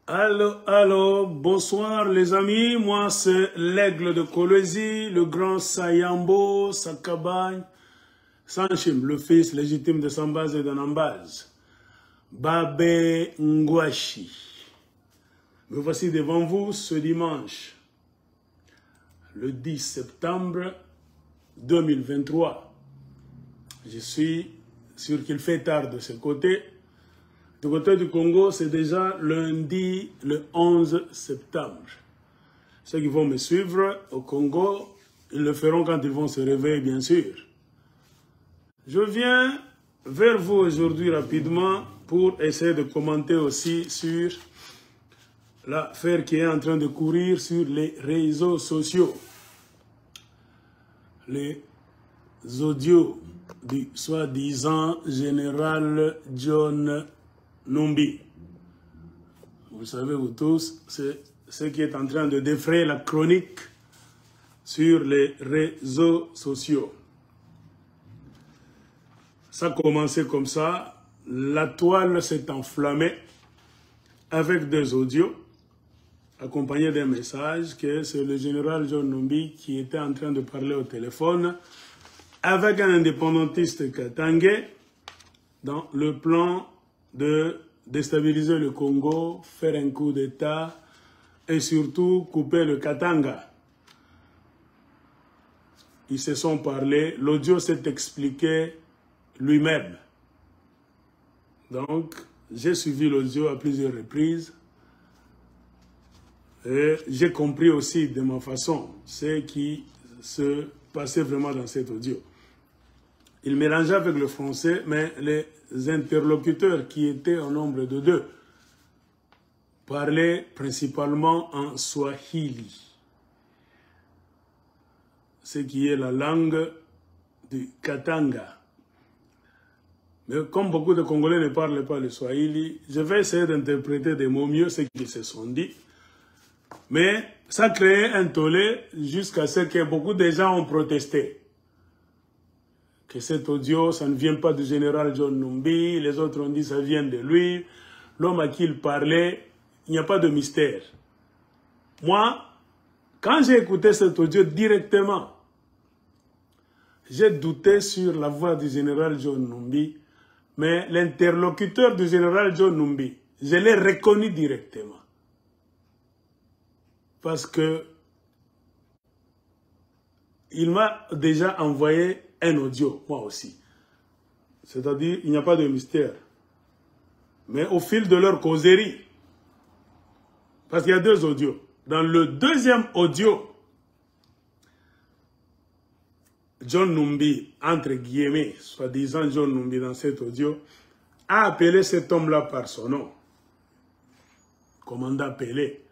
Allô, bonsoir les amis, moi c'est l'aigle de Kolwezi, le grand Sayambo, Sakabagne, Sanchim, le fils légitime de Sambaz et de Nambaz, Babé Ngwashi. Me voici devant vous ce dimanche, le 10 septembre 2023. Je suis sûr qu'il fait tard de ce côté. Du côté du Congo, c'est déjà lundi, le 11 septembre. Ceux qui vont me suivre au Congo, ils le feront quand ils vont se réveiller, bien sûr. Je viens vers vous aujourd'hui rapidement pour essayer de commenter aussi sur l'affaire qui est en train de courir sur les réseaux sociaux. Les audios du soi-disant général John Numbi. Vous savez, vous tous, c'est ce qui est en train de défrayer la chronique sur les réseaux sociaux. Ça a commencé comme ça. La toile s'est enflammée avec des audios accompagnés d'un message que c'est le général John Numbi qui était en train de parler au téléphone avec un indépendantiste katangais dans le plan de déstabiliser le Congo, faire un coup d'État et surtout couper le Katanga. Ils se sont parlé, l'audio s'est expliqué lui-même. Donc, j'ai suivi l'audio à plusieurs reprises et j'ai compris aussi de ma façon ce qui se passait vraiment dans cet audio. Il mélangeait avec le français, mais les interlocuteurs qui étaient au nombre de 2 parlaient principalement en Swahili, ce qui est la langue du Katanga. Mais comme beaucoup de Congolais ne parlent pas le Swahili, je vais essayer d'interpréter des mots mieux ce qu'ils se sont dit. Mais ça créait un tollé jusqu'à ce que beaucoup de gens ont protesté. Que cet audio, ça ne vient pas du général John Numbi, les autres ont dit ça vient de lui, l'homme à qui il parlait, il n'y a pas de mystère. Moi, quand j'ai écouté cet audio directement, j'ai douté sur la voix du général John Numbi, mais l'interlocuteur du général John Numbi, je l'ai reconnu directement. Parce que il m'a déjà envoyé un audio, moi aussi. C'est-à-dire, il n'y a pas de mystère. Mais au fil de leur causerie, parce qu'il y a 2 audios. Dans le deuxième audio, John Numbi, entre guillemets, soi-disant John Numbi dans cet audio, a appelé cet homme-là par son nom. Commandant Pelé.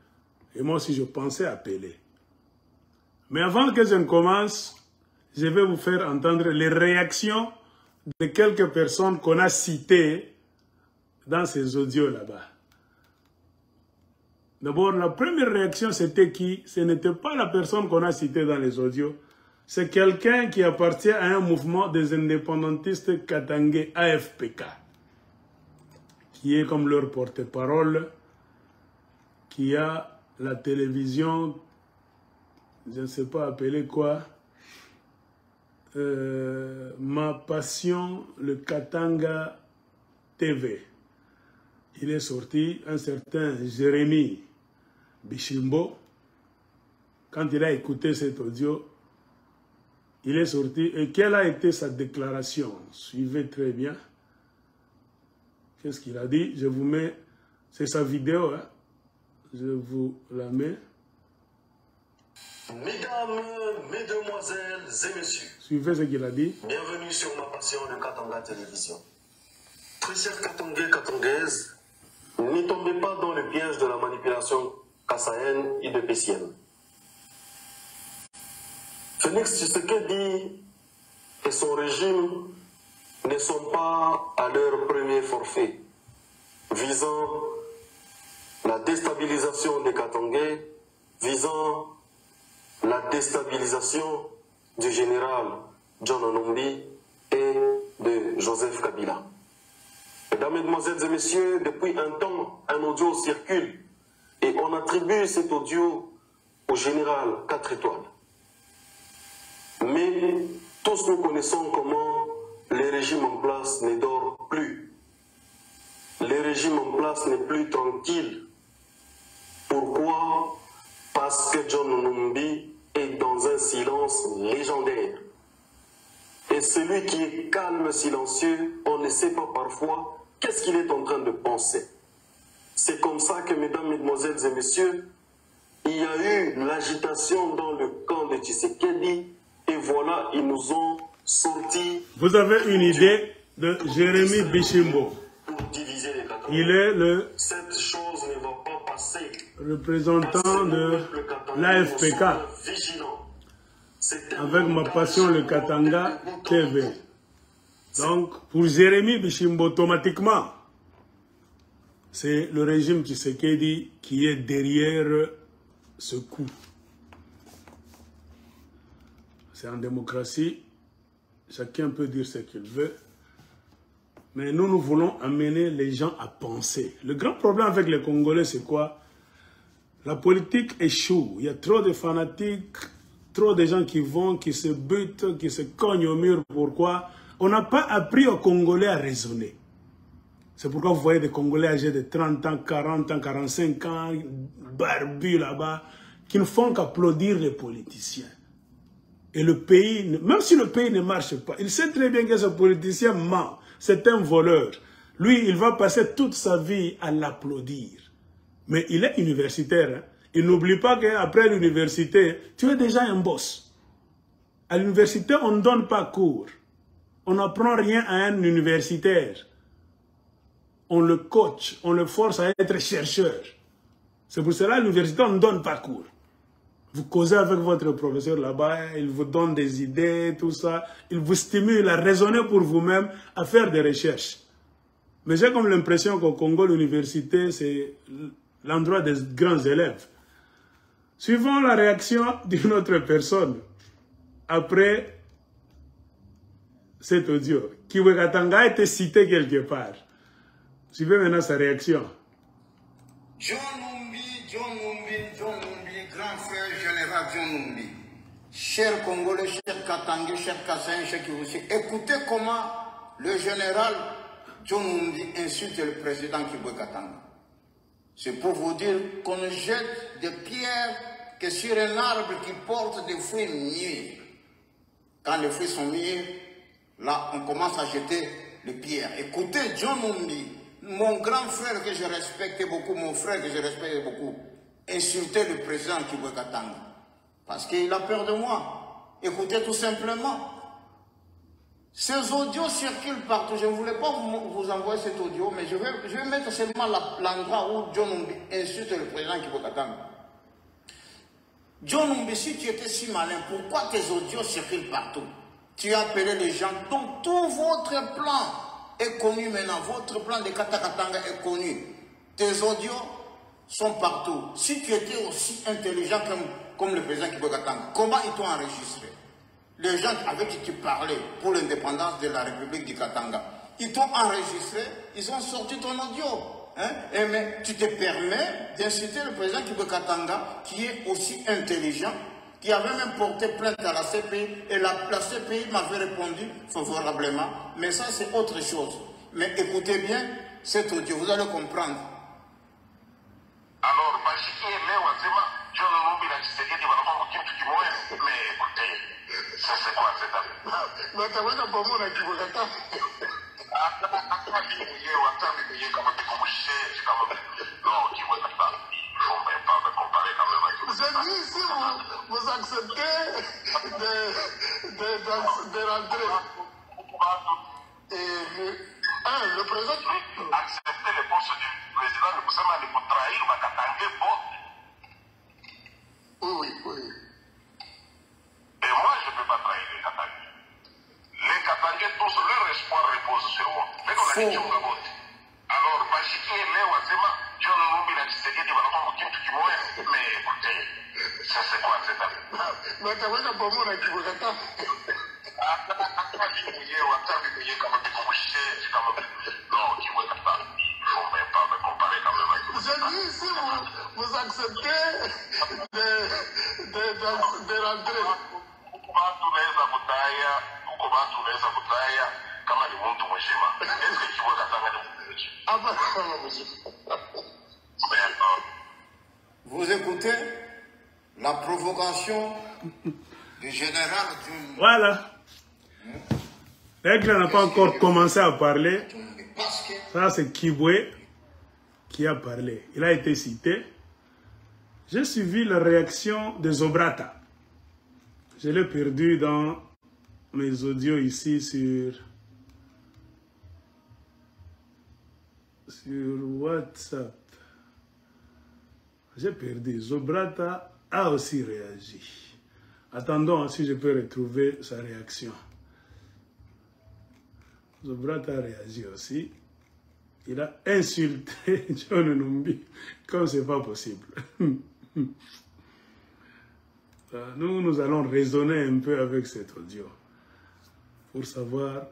Et moi aussi, je pensais appeler. Mais avant que je ne commence, je vais vous faire entendre les réactions de quelques personnes qu'on a citées dans ces audios là-bas. D'abord, la première réaction, c'était qui? Ce n'était pas la personne qu'on a citée dans les audios. C'est quelqu'un qui appartient à un mouvement des indépendantistes katangais, AFPK, qui est comme leur porte-parole, qui a la télévision, je ne sais pas appeler quoi, Ma Passion, le Katanga TV. Il est sorti, un certain Jérémy Bishimbo. Quand il a écouté cet audio, il est sorti. Et quelle a été sa déclaration? Suivez très bien. Qu'est-ce qu'il a dit? Je vous mets, c'est sa vidéo, hein? Je vous la mets. Mesdames, mesdemoiselles et messieurs, suivez ce qu'il a dit. Bienvenue sur Ma Passion de Katanga Télévision. Très chers Katangais, Katangaises, ne tombez pas dans le piège de la manipulation kassaïenne et de PCM. Félix Tshisekedi et son régime ne sont pas à leur premier forfait visant la déstabilisation des Katangais, visant la déstabilisation du général John Numbi et de Joseph Kabila. Mesdames, Mesdemoiselles et Messieurs, depuis un temps, un audio circule on attribue cet audio au général 4 étoiles. Mais tous nous connaissons comment les régimes en place ne dorment plus. Les régimes en place n'est plus tranquille. Pourquoi? Parce que John Numbi est dans un silence légendaire. Et celui qui est calme, silencieux, on ne sait pas parfois qu'est-ce qu'il est en train de penser. C'est comme ça que, mesdames, mesdemoiselles et messieurs, il y a eu l'agitation dans le camp de Tshisekedi et voilà, ils nous ont sorti... Vous avez une idée de Jérémy Bishimbo. Il est le Cette chose ne va pas passer. Représentant de l'AFPK. Avec ma passion, le Katanga TV. Donc, pour Jérémy Bishimbo, automatiquement, c'est le régime Tshisekedi qui est derrière ce coup. C'est en démocratie, chacun peut dire ce qu'il veut, mais nous voulons amener les gens à penser. Le grand problème avec les Congolais, c'est quoi? La politique échoue. Il y a trop de fanatiques, trop de gens qui vont, qui se butent, qui se cognent au mur. Pourquoi? On n'a pas appris aux Congolais à raisonner. C'est pourquoi vous voyez des Congolais âgés de 30 ans, 40 ans, 45 ans, barbus là-bas, qui ne font qu'applaudir les politiciens. Et le pays, même si le pays ne marche pas, il sait très bien que ce politicien ment, c'est un voleur. Lui, il va passer toute sa vie à l'applaudir. Mais il est universitaire. Hein. Il n'oublie pas qu'après l'université, tu es déjà un boss. À l'université, on ne donne pas cours. On n'apprend rien à un universitaire. On le coach, on le force à être chercheur. C'est pour cela qu'à l'université, on ne donne pas cours. Vous causez avec votre professeur là-bas, il vous donne des idées, tout ça. Il vous stimule à raisonner pour vous-même, à faire des recherches. Mais j'ai comme l'impression qu'au Congo, l'université, c'est l'endroit des grands élèves. Suivant la réaction d'une autre personne, après cet audio, Kiwe Katanga a été cité quelque part. Suivez maintenant sa réaction. John Numbi, grand frère général John Numbi. Chers Congolais, chers Katangais, chers Kassaïens, chers Kivusi, écoutez comment le général John Numbi insulte le président Kivu Katanga. C'est pour vous dire qu'on ne jette des pierres que sur un arbre qui porte des fruits mûrs. Quand les fruits sont mûrs, là, on commence à jeter les pierres. Écoutez, John Numbi, mon grand frère que je respecte beaucoup, mon frère que je respecte beaucoup, insulter le président Kivu Katanga. Parce qu'il a peur de moi. Écoutez tout simplement. Ces audios circulent partout. Je ne voulais pas vous envoyer cet audio, mais je vais mettre seulement l'endroit où John Numbi insulte le président Kivu Katanga. John Numbi, si tu étais si malin, pourquoi tes audios circulent partout? Tu as appelé les gens, donc tout votre plan est connu maintenant. Votre plan de Katakatanga est connu. Tes audios sont partout. Si tu étais aussi intelligent comme le président Kivu Katanga, comment ils t'ont enregistré? Les gens avec qui tu parlais pour l'indépendance de la République du Katanga, ils t'ont enregistré, ils ont sorti ton audio. Hein? Mais tu te permets d'inciter le président Kivu Katanga, qui est aussi intelligent, qui avait même porté plainte à la CPI, et la CPI m'avait répondu favorablement. Mais ça, c'est autre chose. Mais écoutez bien cet audio, vous allez comprendre. Alors, John Numbi na Tshisekedi wanakuwa kitu kimoja, mais écoutez, ça c'est quoi cette affaire? Mais t'as pas pour moi Kivu Katanga. Hata mimi kama comme chef, comme non, Kivu Katanga. Il faut même pas me comparer quand même avec vous. J'ai dit si vous acceptez de rentrer. Et le président accepter les postes du président de Moussama de vous trahir, va Katanga bon. Oui. Et moi, je ne peux pas trahir les Katangais. Les Katangais, tous leur espoir repose sur moi. Mais on a dit alors, Bachiki et Léo Azema, John Numbi na Tshisekedi wanakuwa kitu kimoja, mais écoutez, ça c'est quoi cette affaire? Mais t'as pas pour moi Kivu Katanga. Hata mimi kama comme chef, comme non, Kivu Katanga. Il faut même pas me comparer quand même avec vous. dis, si vous acceptez de rentrer. Vous écoutez la provocation du général du... Voilà. L'aigle n'a pas encore commencé à parler. Ça, c'est Kibwe qui a parlé. Il a été cité. J'ai suivi la réaction de Zobrata. Je l'ai perdu dans mes audios ici sur WhatsApp. J'ai perdu. Zobrata a aussi réagi. Attendons si je peux retrouver sa réaction. Zobrata a réagi aussi. Il a insulté John Numbi comme c'est pas possible. Nous allons raisonner un peu avec cet audio pour savoir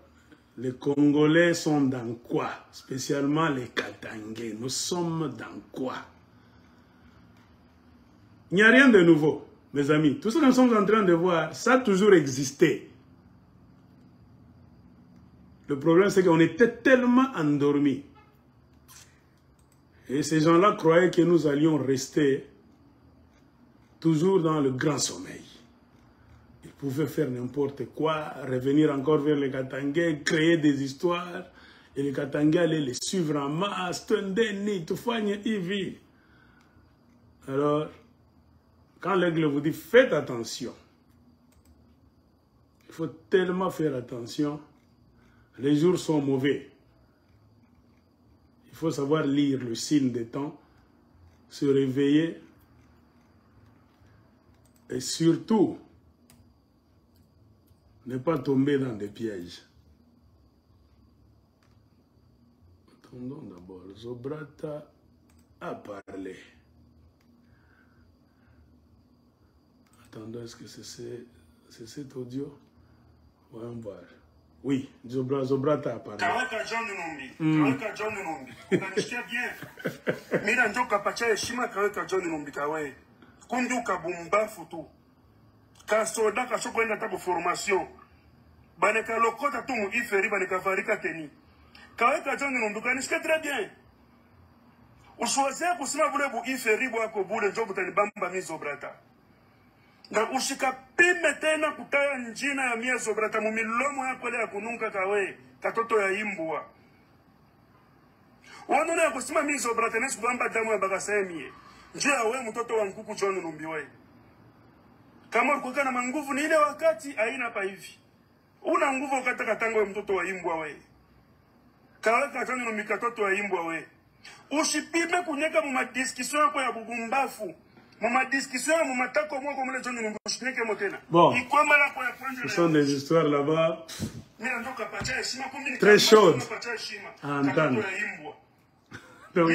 les Congolais sont dans quoi, spécialement les Katangais. Nous sommes dans quoi? Il n'y a rien de nouveau, mes amis. Tout ce que nous sommes en train de voir, ça a toujours existé. Le problème, c'est qu'on était tellement endormis. Et ces gens-là croyaient que nous allions rester toujours dans le grand sommeil. Ils pouvaient faire n'importe quoi, revenir encore vers les Katangais, créer des histoires, et les Katangais allaient les suivre en masse. Alors, quand l'aigle vous dit faites attention, il faut tellement faire attention. Les jours sont mauvais. Il faut savoir lire le signe des temps, se réveiller et surtout ne pas tomber dans des pièges. Attendons d'abord. Zobrata a parlé. Attendons, est-ce que c'est cet audio? Voyons voir. Oui, Zobrata a parlé. Kaweka John Numbi. Kaweka John Numbi. Unanishikia bien. Mira njoka pacha heshima kaweka John Numbi kawe. Kunduka bumbafu tu. Kasoda kasoko enda tabu formation. Baneka lokota tu mu iferi baneka varika teni. Kaweka John Numbi unanishikia très bien. Ushwazea kusema bule bu iferi bwako bule njobu tanibamba mi Zobrata. Na ushika pime tena kutaya njina ya mia Zobrata mumilomo yako le ya kununka kawe katoto ya imbwa. Wanone ya kusima mi Zobrata nesu bamba damu ya bagasemie. Njia we mtoto wa nkuku John Numbi we. Kama ulikuwa na manguvu ni ile wakati haina pa hivi. Una nguvu wakati katango mtoto wa imbwa we. Kaweka John Numbi katoto wa imbwa we. Ushipime kunyeka mu madiscussion yako ya bugumbafu. Bon, ce sont des histoires là-bas très chaudes à entendre. Donc,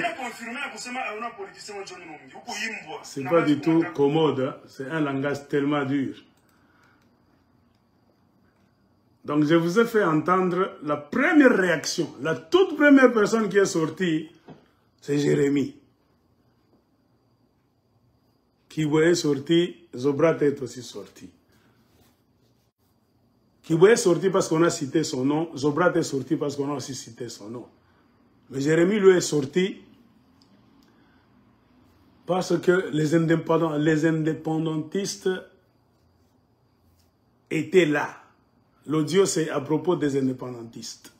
c'est pas du tout commode, hein? C'est un langage tellement dur. Donc, je vous ai fait entendre la première réaction. La toute première personne qui est sortie, c'est Jérémie. Kibwe est sorti, Zobrata est aussi sorti. Kibwe est sorti parce qu'on a cité son nom, Zobrata est sorti parce qu'on a aussi cité son nom. Mais Jérémie, lui, est sorti parce que les indépendantistes étaient là. L'audio, c'est à propos des indépendantistes.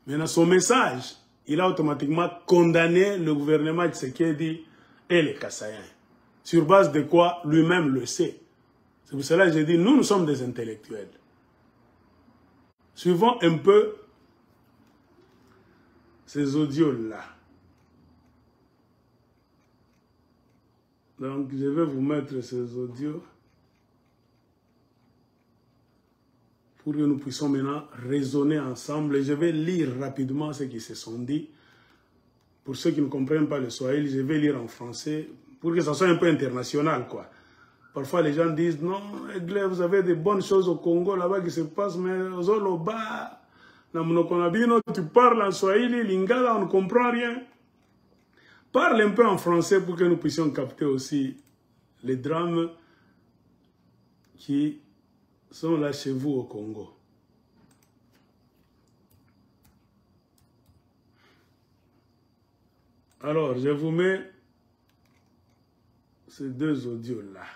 Maintenant, son message, il a automatiquement condamné le gouvernement Tshisekedi et les Kassaïens. Sur base de quoi lui-même le sait. C'est pour cela que j'ai dit, nous sommes des intellectuels. Suivons un peu ces audios-là. Donc, je vais vous mettre ces audios pour que nous puissions maintenant raisonner ensemble. Et je vais lire rapidement ce qui se sont dit. Pour ceux qui ne comprennent pas le Swahili, je vais lire en français pour que ça soit un peu international, quoi. Parfois, les gens disent, non, vous avez des bonnes choses au Congo, là-bas, qui se passent, mais aux Oloba, tu parles en Swahili, Lingala, on ne comprend rien. Parle un peu en français pour que nous puissions capter aussi les drames qui sont là chez vous au Congo. Alors, je vous mets ces deux audios-là.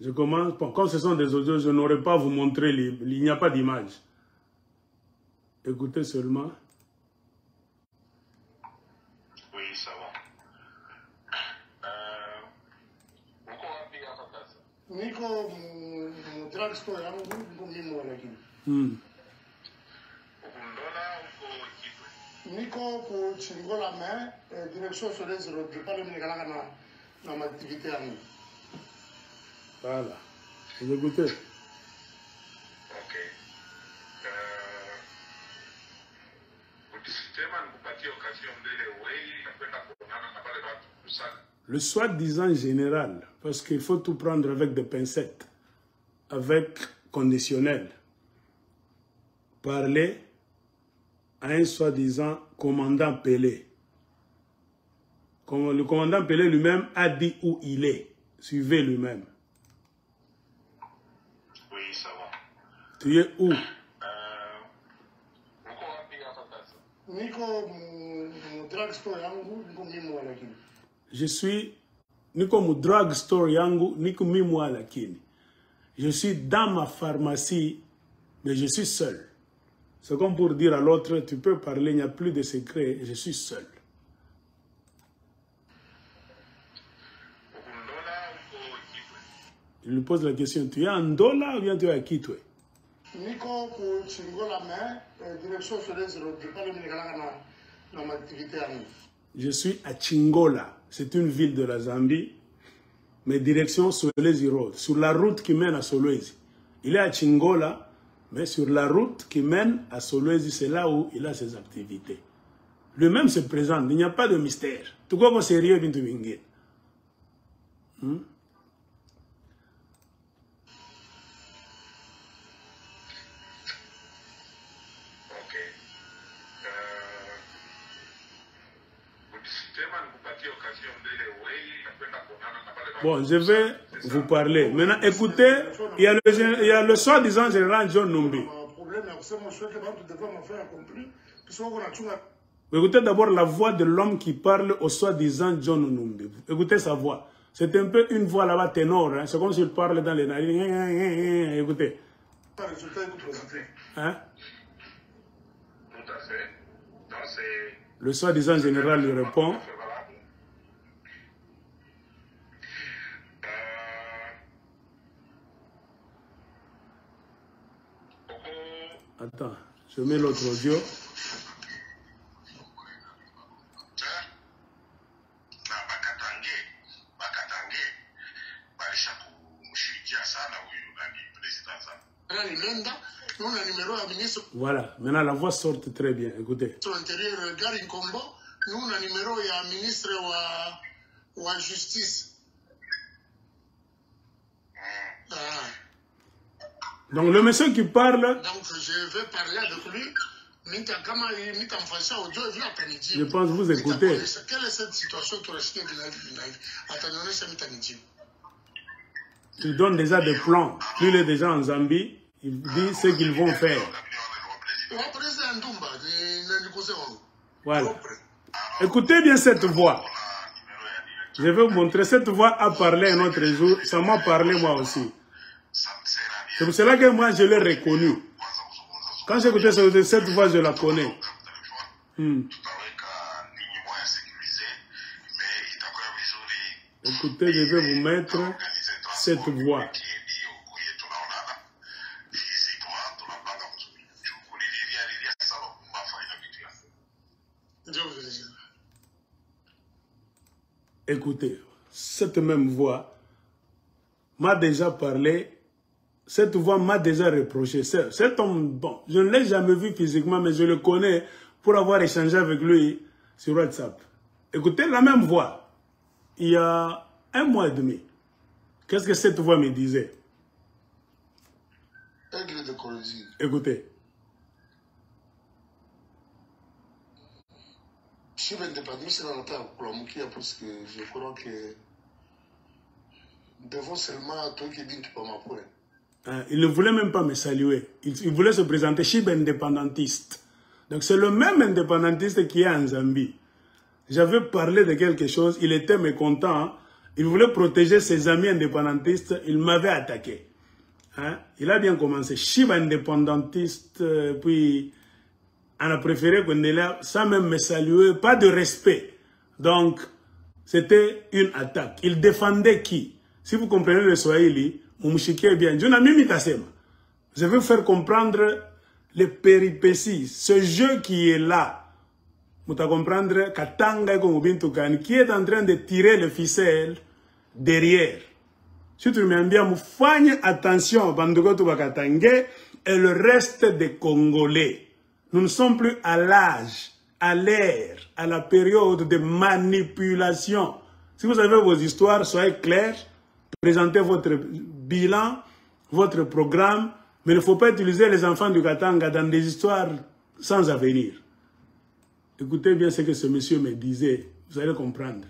Je commence, bon, comme ce sont des audios, je n'aurais pas à vous montrer, il n'y a pas d'image. Écoutez seulement. Oui, ça va. Niko drugstore yangu niko mimi lakini. Niko ku Chingola mais direction sur les routes, je parle minikalaka na ma activité yangu. Voilà. Vous écoutez. OK. Le soi-disant général, parce qu'il faut tout prendre avec des pincettes, avec conditionnel. Parler à un soi-disant commandant Pelé. Comme le commandant Pelé lui-même a dit où il est. Suivez lui-même. Oui, ça va. Tu es où? Je suis niko mu drugstore yangu niko mimwa lakini. Je suis dans ma pharmacie, mais je suis seul. C'est comme pour dire à l'autre, tu peux parler, il n'y a plus de secret, je suis seul. Je lui pose la question, tu es en Ndola ou bien tu es à Kitwe? Niko ku Chingola mais direction sur les routes, je parle minikalaka na ma activité yangu. Je suis à Chingola, c'est une ville de la Zambie, mais direction Solwezi Road, sur la route qui mène à Solwezi. Il est à Chingola, mais sur la route qui mène à Solwezi, c'est là où il a ses activités. Lui-même se présente, il n'y a pas de mystère. Tout comme sérieux, Bintu Bingé. Bon, je vais vous parler. Maintenant, écoutez, il y a le soi-disant général John Numbi. Écoutez d'abord la voix de l'homme qui parle au soi-disant John Numbi. Écoutez sa voix. C'est un peu une voix là-bas ténor. Hein? C'est comme s'il parle dans les narines. Écoutez. Hein? Le soi-disant général lui répond. Attends, je mets l'autre audio. Voilà, maintenant la voix sort très bien, écoutez. Donc le monsieur qui parle, donc je vais parler avec lui. Je pense que vous écoutez. Quelle est cette situation qui il donne déjà des plans. Lui, il est déjà en Zambie. Il dit ce qu'ils vont faire. Voilà. Écoutez bien cette voix. Je vais vous montrer. Cette voix a parlé un autre jour. Ça m'a parlé moi aussi. C'est pour cela que moi, je l'ai reconnu. Quand j'écoutais cette voix, je la connais. Écoutez, je vais vous mettre cette voix. Écoutez, cette même voix m'a déjà parlé. Cette voix m'a déjà reproché. Cet homme, bon, je ne l'ai jamais vu physiquement, mais je le connais pour avoir échangé avec lui sur WhatsApp. Écoutez, la même voix, il y a 1 mois et demi. Qu'est-ce que cette voix me disait? Aigle de Colosie. Écoutez. Si je ne pas mis dans la table pour la moukia, parce que je crois que devant seulement toi qui dit que tu peux m'apprendre. Il ne voulait même pas me saluer. Il voulait se présenter Chib indépendantiste. Donc c'est le même indépendantiste qui est en Zambie. J'avais parlé de quelque chose, il était mécontent. Il voulait protéger ses amis indépendantistes, il m'avait attaqué. Il a bien commencé. Chib indépendantiste, puis on a préféré qu'on est là sans même me saluer, pas de respect. Donc c'était une attaque. Il défendait qui? Si vous comprenez le Swahili, Mumushiki est bien. Je veux faire comprendre les péripéties. Ce jeu qui est là, vous comprendre Katanga qui est en train de tirer le ficelle derrière. Si tu m'aimes bien, faites attention et le reste des Congolais. Nous ne sommes plus à l'âge, à l'ère, à la période de manipulation. Si vous avez vos histoires, soyez clairs. Présentez votre bilan, votre programme, mais il ne faut pas utiliser les enfants du Katanga dans des histoires sans avenir. Écoutez bien ce que ce monsieur me disait, vous allez comprendre.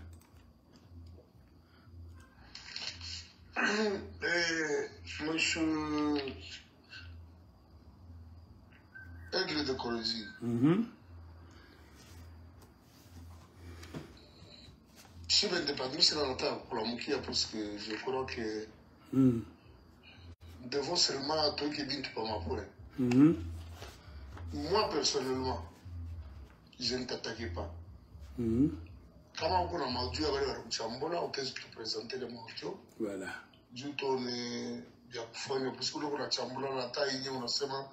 Monsieur Aigle de Colosie. Je ne vais pas mis dans la table pour la moukia parce que je crois que devant seulement toi qui dis que tu peux m'apprendre. Moi personnellement, je ne t'attaquais pas. Comment on a maudieu avec la Chambola, on peut te présenter les maudieux. Voilà. Je tourne, parce que la Chambola, la taille, on a seulement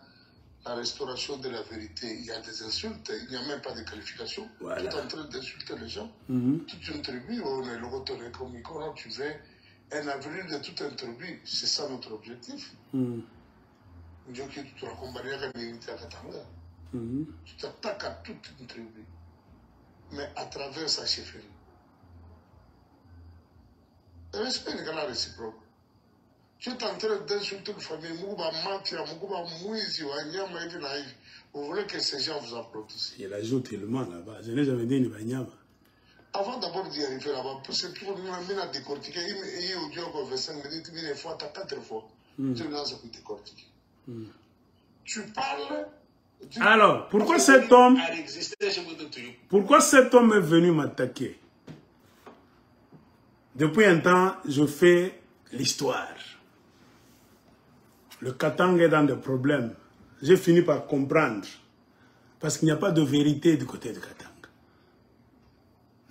la restauration de la vérité. Il y a des insultes, il n'y a même pas de qualification. Voilà. Tu es en train d'insulter les gens. Toute une tribu, on est le retour économique. Tu veux un avenir de toute une tribu. C'est ça notre objectif. Tu t'attaques à toute une tribu, mais à travers sa chefferie. Le respect n'est pas réciproque. Tu es en train d'insulter une famille, vous voulez que ces gens vous applaudissent. Il ajoute tellement là-bas. Je n'ai jamais dit ni Banyama. Avant d'abord d'y arriver là-bas, c'est pour nous décortiquer. Il y a audio 25 minutes, une fois, 4 fois. Tu n'as pas décortiquer. Tu parles. Alors, pourquoi cet homme est venu m'attaquer? Depuis un temps, je fais l'histoire. Le Katanga est dans des problèmes. J'ai fini par comprendre. Parce qu'il n'y a pas de vérité du côté du Katanga.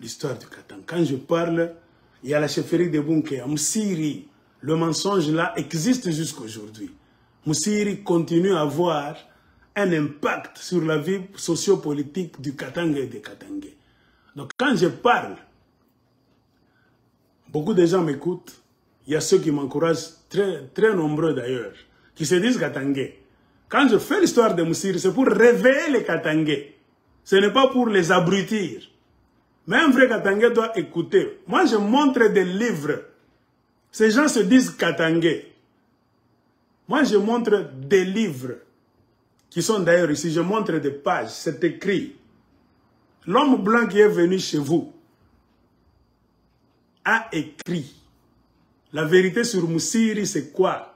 L'histoire du Katanga. Quand je parle, il y a la chefferie de Bunké, à Moussiri. Le mensonge là existe jusqu'aujourd'hui. Moussiri continue à avoir un impact sur la vie sociopolitique du Katanga et des Katangais. Donc quand je parle, beaucoup de gens m'écoutent. Il y a ceux qui m'encouragent, très nombreux d'ailleurs, qui se disent Katangais. Quand je fais l'histoire de Moussiri, c'est pour réveiller les Katangais. Ce n'est pas pour les abrutir. Mais un vrai Katangais doit écouter. Moi, je montre des livres. Ces gens se disent Katangais. Moi, je montre des livres qui sont d'ailleurs ici. Je montre des pages. C'est écrit. L'homme blanc qui est venu chez vous a écrit. La vérité sur Moussiri, c'est quoi?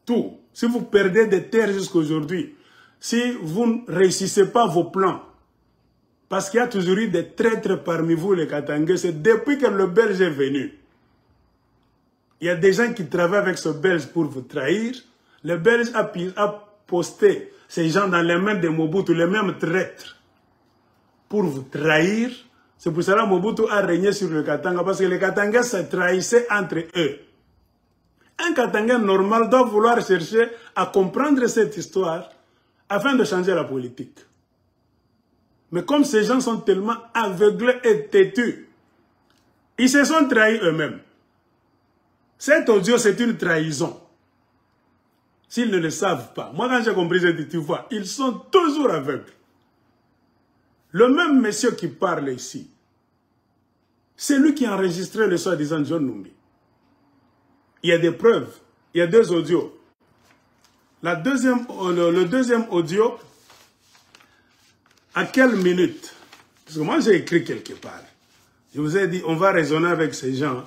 Tout. Si vous perdez des terres jusqu'à aujourd'hui, si vous ne réussissez pas vos plans, parce qu'il y a toujours eu des traîtres parmi vous, les Katangais, c'est depuis que le Belge est venu. Il y a des gens qui travaillent avec ce Belge pour vous trahir. Le Belge a posté ces gens dans les mains de Mobutu, les mêmes traîtres, pour vous trahir. C'est pour cela que Mobutu a régné sur le Katanga, parce que les Katangais se trahissaient entre eux. Un Katangais normal doit vouloir chercher à comprendre cette histoire afin de changer la politique. Mais comme ces gens sont tellement aveuglés et têtus, ils se sont trahis eux-mêmes. Cet audio, c'est une trahison. S'ils ne le savent pas. Moi, quand j'ai compris cette histoire, ils sont toujours aveugles. Le même monsieur qui parle ici, c'est lui qui a enregistré le soi-disant John Numbi. Il y a des preuves. Il y a 2 audios. Le deuxième audio, à quelle minute? Parce que moi, j'ai écrit quelque part. Je vous ai dit, on va raisonner avec ces gens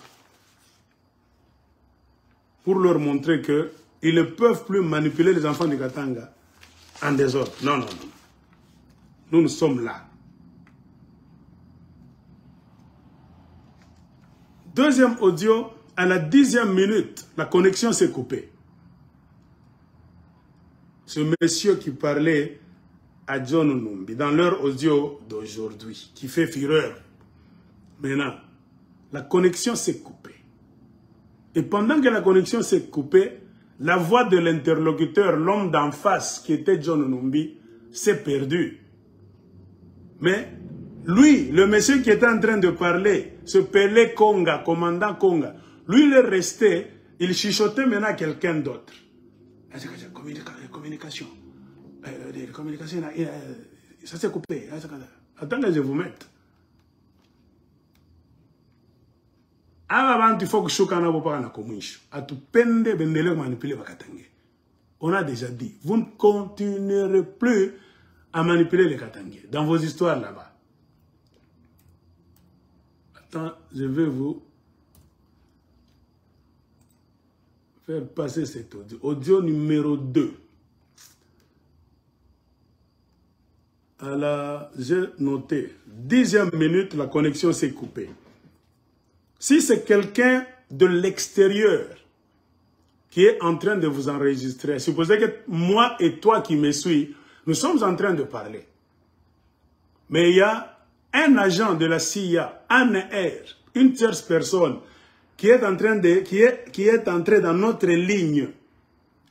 pour leur montrer qu'ils ne peuvent plus manipuler les enfants du Katanga en désordre. Non, non, non. Nous sommes là. Deuxième audio, à la 10e minute, la connexion s'est coupée. Ce monsieur qui parlait à John Numbi, dans leur audio d'aujourd'hui, qui fait fureur. Maintenant, la connexion s'est coupée. Et pendant que la connexion s'est coupée, la voix de l'interlocuteur, l'homme d'en face, qui était John Numbi, s'est perdue. Mais lui, le monsieur qui était en train de parler, ce Pelé Konga, commandant Konga, lui, il est resté, il chuchotait maintenant à quelqu'un d'autre. Communication. Communication, ça s'est coupé. Attendez, je vous mette. Avant, il faut que chacun ait un communication. On a déjà dit, vous ne continuerez plus à manipuler les Katangais dans vos histoires là-bas. Attends, je vais vous faire passer cet audio. Audio numéro 2. Alors, j'ai noté, 10e minute, la connexion s'est coupée. Si c'est quelqu'un de l'extérieur qui est en train de vous enregistrer, supposez que moi et toi qui me suis, nous sommes en train de parler. Mais il y a un agent de la CIA, Anne R, une tierce personne, qui est en train dans notre ligne,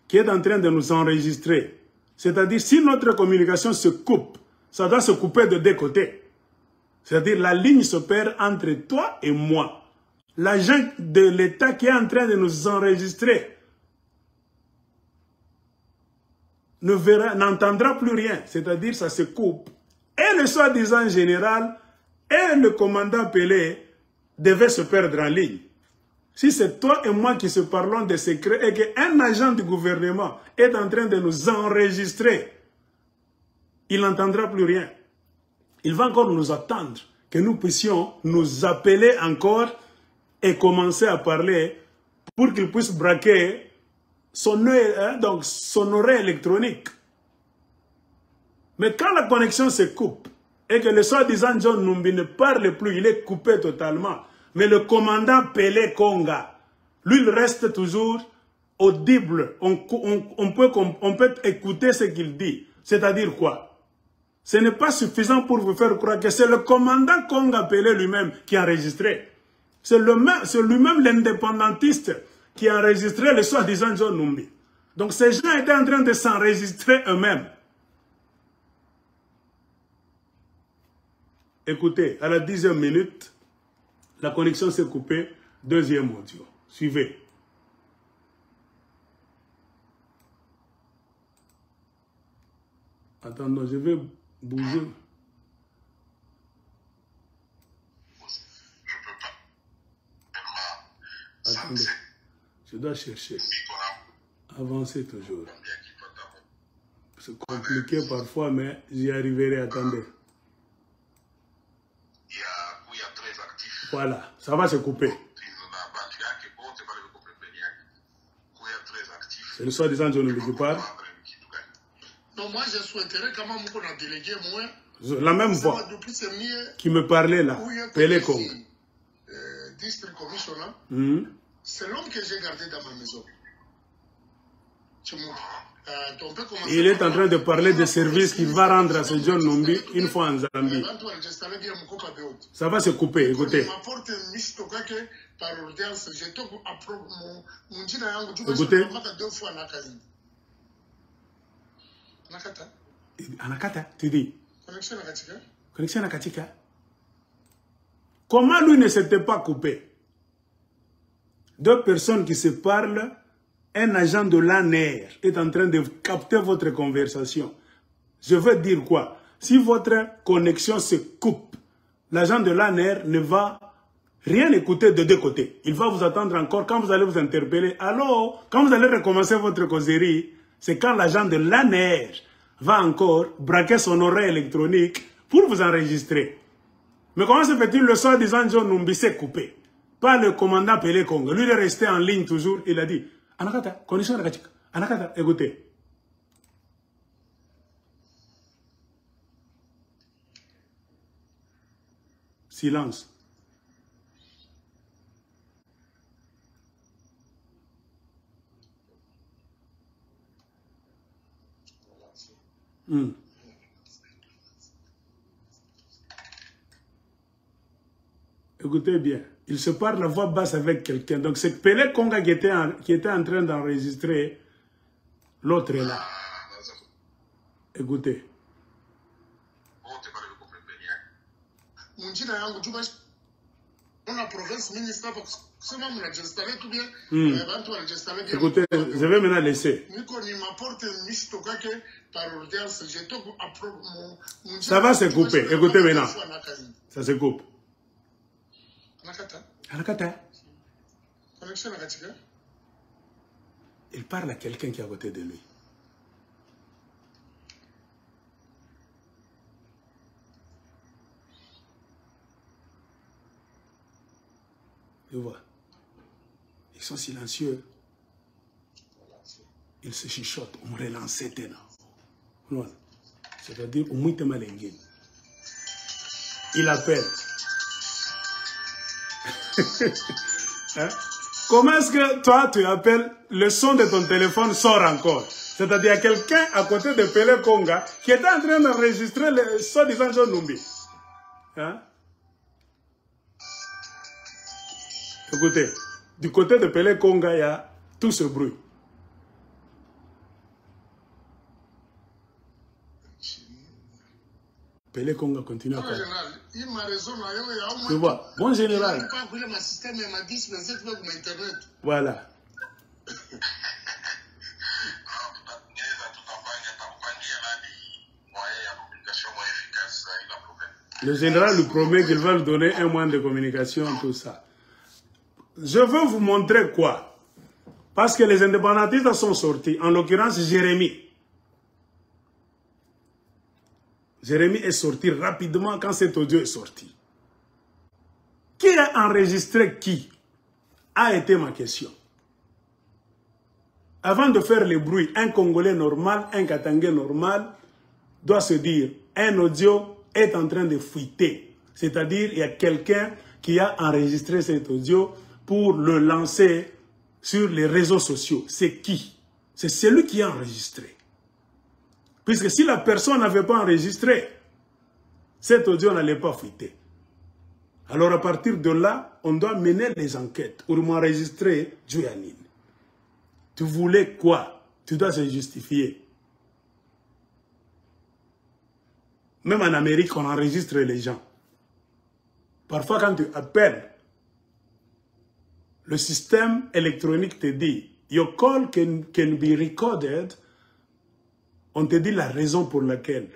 qui est en train de nous enregistrer. C'est-à-dire, si notre communication se coupe, ça doit se couper de deux côtés. C'est-à-dire, la ligne se perd entre toi et moi. L'agent de l'État qui est en train de nous enregistrer n'entendra plus rien. C'est-à-dire, ça se coupe. Et le soi-disant général et le commandant Pelé devaient se perdre en ligne. Si c'est toi et moi qui se parlons de secrets et qu'un agent du gouvernement est en train de nous enregistrer, il n'entendra plus rien. Il va encore nous attendre que nous puissions nous appeler encore et commencer à parler pour qu'il puisse braquer son oreille électronique. Mais quand la connexion se coupe et que le soi-disant John Numbi ne parle plus, il est coupé totalement. Mais le commandant Pelé Konga, lui, il reste toujours audible. On peut écouter ce qu'il dit. C'est-à-dire quoi? Ce n'est pas suffisant pour vous faire croire que c'est le commandant Konga Pelé lui-même qui a enregistré. C'est lui-même l'indépendantiste qui a enregistré le soi-disant John Numbi. Donc ces gens étaient en train de s'enregistrer eux-mêmes. Écoutez, à la 10e minute, la connexion s'est coupée. Deuxième audio. Suivez. Attends, je vais bouger. Attendez, je dois chercher. Avancer toujours. C'est compliqué parfois, mais j'y arriverai. Attendez. Voilà, ça va se couper. C'est le soi-disant John Numbi qui parle. Non, moi je souhaiterais quand même qu'on a délégué moins. La même voix qui me parlait là, Pelé Konga. District commissioner, c'est l'homme que j'ai gardé dans ma maison. Il est en train de parler des services qu'il va rendre à ce John Numbi une fois en Zambie. Ça va se couper, écoutez. Écoutez. Anakata, tu dis. Connexion Nakatika. Comment lui ne s'était pas coupé? Deux personnes qui se parlent, un agent de l'ANR est en train de capter votre conversation. Je veux dire quoi? Si votre connexion se coupe, l'agent de l'ANR ne va rien écouter de deux côtés. Il va vous attendre encore quand vous allez vous interpeller. Alors, quand vous allez recommencer votre causerie, c'est quand l'agent de l'ANR va encore braquer son oreille électronique pour vous enregistrer. Mais comment se fait-il le soi-disant John Numbi s'est coupé? Pas le commandant Pelé Congo. Lui, il est resté en ligne toujours. Il a dit, Anakata, condition de Kachika. Anakata, écoutez. Silence. Écoutez bien, il se parle à voix basse avec quelqu'un. Donc c'est Pelé Conga qui était en train d'enregistrer. L'autre est là. Écoutez. Écoutez, je vais maintenant laisser. Ça va se couper. Écoutez maintenant. Ça se coupe. Il parle à quelqu'un qui est à côté de lui. Tu vois, ils sont silencieux. Ils se chuchotent. On relance tellement. C'est-à-dire, au moins, il appelle. Hein? Comment est-ce que toi, tu appelles, le son de ton téléphone sort encore? C'est-à-dire, il y a quelqu'un à côté de Pelé Conga qui était en train d'enregistrer le soi-disant John Numbi. Hein? Écoutez, du côté de Pelé Conga, il y a tout ce bruit. Pelé Conga continue à parler. Tu vois, bon général. Voilà. Le général lui promet qu'il va lui donner un moyen de communication, tout ça. Je veux vous montrer quoi? Parce que les indépendantistes sont sortis, en l'occurrence Jérémy. Jérémy est sorti rapidement quand cet audio est sorti. Qui a enregistré qui? A été ma question. Avant de faire le bruit, un Congolais normal, un Katangais normal, doit se dire, un audio est en train de fuiter. C'est-à-dire, il y a quelqu'un qui a enregistré cet audio pour le lancer sur les réseaux sociaux. C'est qui? C'est celui qui a enregistré. Puisque si la personne n'avait pas enregistré, cet audio n'allait pas fuiter. Alors à partir de là, on doit mener les enquêtes pour m'enregistrer Djoyanine. Tu voulais quoi? Tu dois se justifier. Même en Amérique, on enregistre les gens. Parfois, quand tu appelles, le système électronique te dit « Your call can be recorded ». On te dit la raison pour laquelle.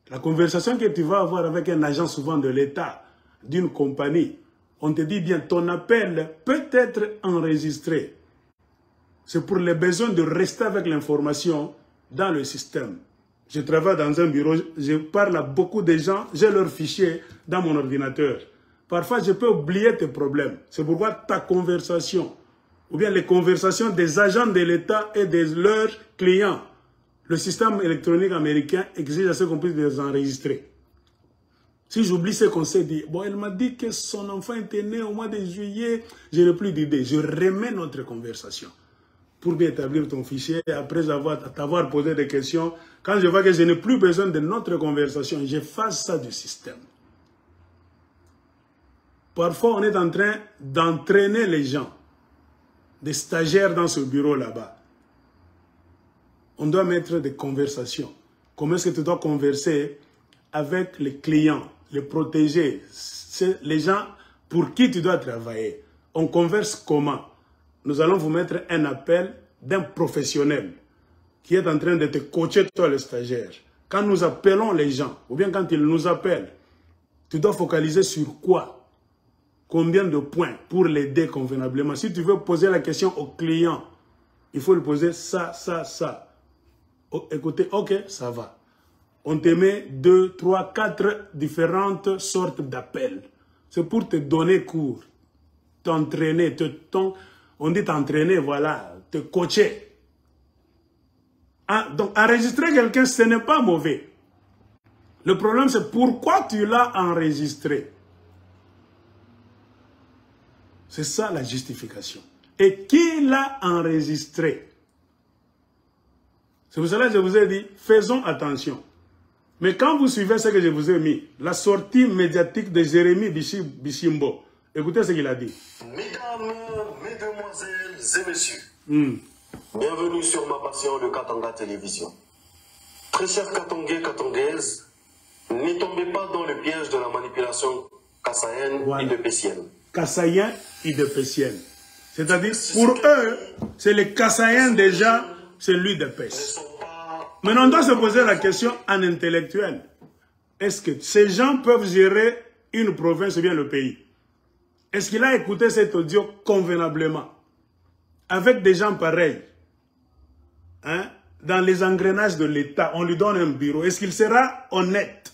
La conversation que tu vas avoir avec un agent souvent de l'État, d'une compagnie, on te dit bien ton appel peut être enregistré. C'est pour les besoins de rester avec l'information dans le système. Je travaille dans un bureau, je parle à beaucoup de gens, j'ai leurs fichiers dans mon ordinateur. Parfois, je peux oublier tes problèmes. C'est pourquoi ta conversation, ou bien les conversations des agents de l'État et de leurs clients, le système électronique américain exige à ce qu'on puisse les enregistrer. Si j'oublie ce qu'on s'est dit, bon, elle m'a dit que son enfant était né au mois de juillet, je n'ai plus d'idée. Je remets notre conversation pour bien établir ton fichier. Après t'avoir posé des questions, quand je vois que je n'ai plus besoin de notre conversation, j'efface ça du système. Parfois, on est en train d'entraîner les gens, des stagiaires dans ce bureau là-bas. On doit mettre des conversations. Comment est-ce que tu dois converser avec les clients, les protéger? C'est les gens pour qui tu dois travailler. On converse comment? Nous allons vous mettre un appel d'un professionnel qui est en train de te coacher, toi le stagiaire. Quand nous appelons les gens, ou bien quand ils nous appellent, tu dois focaliser sur quoi? Combien de points pour l'aider convenablement? Si tu veux poser la question au client, il faut lui poser ça, ça, ça. Oh, écoutez, ok, ça va. on te met 2, 3, 4 différentes sortes d'appels. C'est pour te donner cours, t'entraîner, on dit t'entraîner, voilà, te coacher. Ah, donc enregistrer quelqu'un, ce n'est pas mauvais. Le problème, c'est pourquoi tu l'as enregistré. C'est ça la justification. Et qui l'a enregistré? C'est pour cela que je vous ai dit, faisons attention. Mais quand vous suivez ce que je vous ai mis, la sortie médiatique de Jérémy Bishimbo, écoutez ce qu'il a dit. Mesdames, mesdemoiselles et messieurs, bienvenue sur ma passion de Katanga Télévision. Très chers Katangais, Katangaises, ne tombez pas dans le piège de la manipulation kassaïenne et de Pessienne. Kassaïen et de Pessienne. C'est-à-dire, pour eux, c'est les Kassaïens déjà, c'est lui de Pess. Maintenant, on doit se poser la question en intellectuel. Est-ce que ces gens peuvent gérer une province ou bien le pays? Est-ce qu'il a écouté cet audio convenablement? Avec des gens pareils, hein, dans les engrenages de l'État, on lui donne un bureau. Est-ce qu'il sera honnête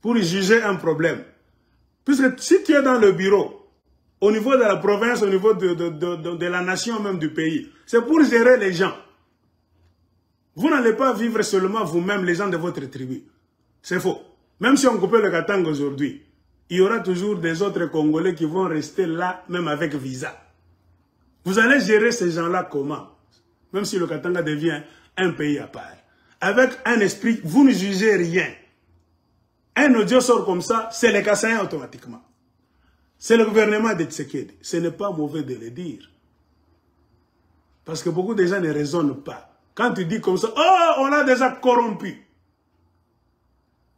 pour juger un problème? Puisque si tu es dans le bureau, au niveau de la province, au niveau de la nation même du pays, c'est pour gérer les gens. Vous n'allez pas vivre seulement vous-même, les gens de votre tribu. C'est faux. Même si on coupe le Katanga aujourd'hui, il y aura toujours des autres Congolais qui vont rester là, même avec visa. Vous allez gérer ces gens-là comment? Même si le Katanga devient un pays à part. Avec un esprit, vous ne jugez rien. Un audio sort comme ça, c'est les Kassaïens automatiquement. C'est le gouvernement de Tshisekedi. Ce n'est pas mauvais de le dire. Parce que beaucoup de gens ne raisonnent pas. Quand tu dis comme ça, oh, on a déjà corrompu.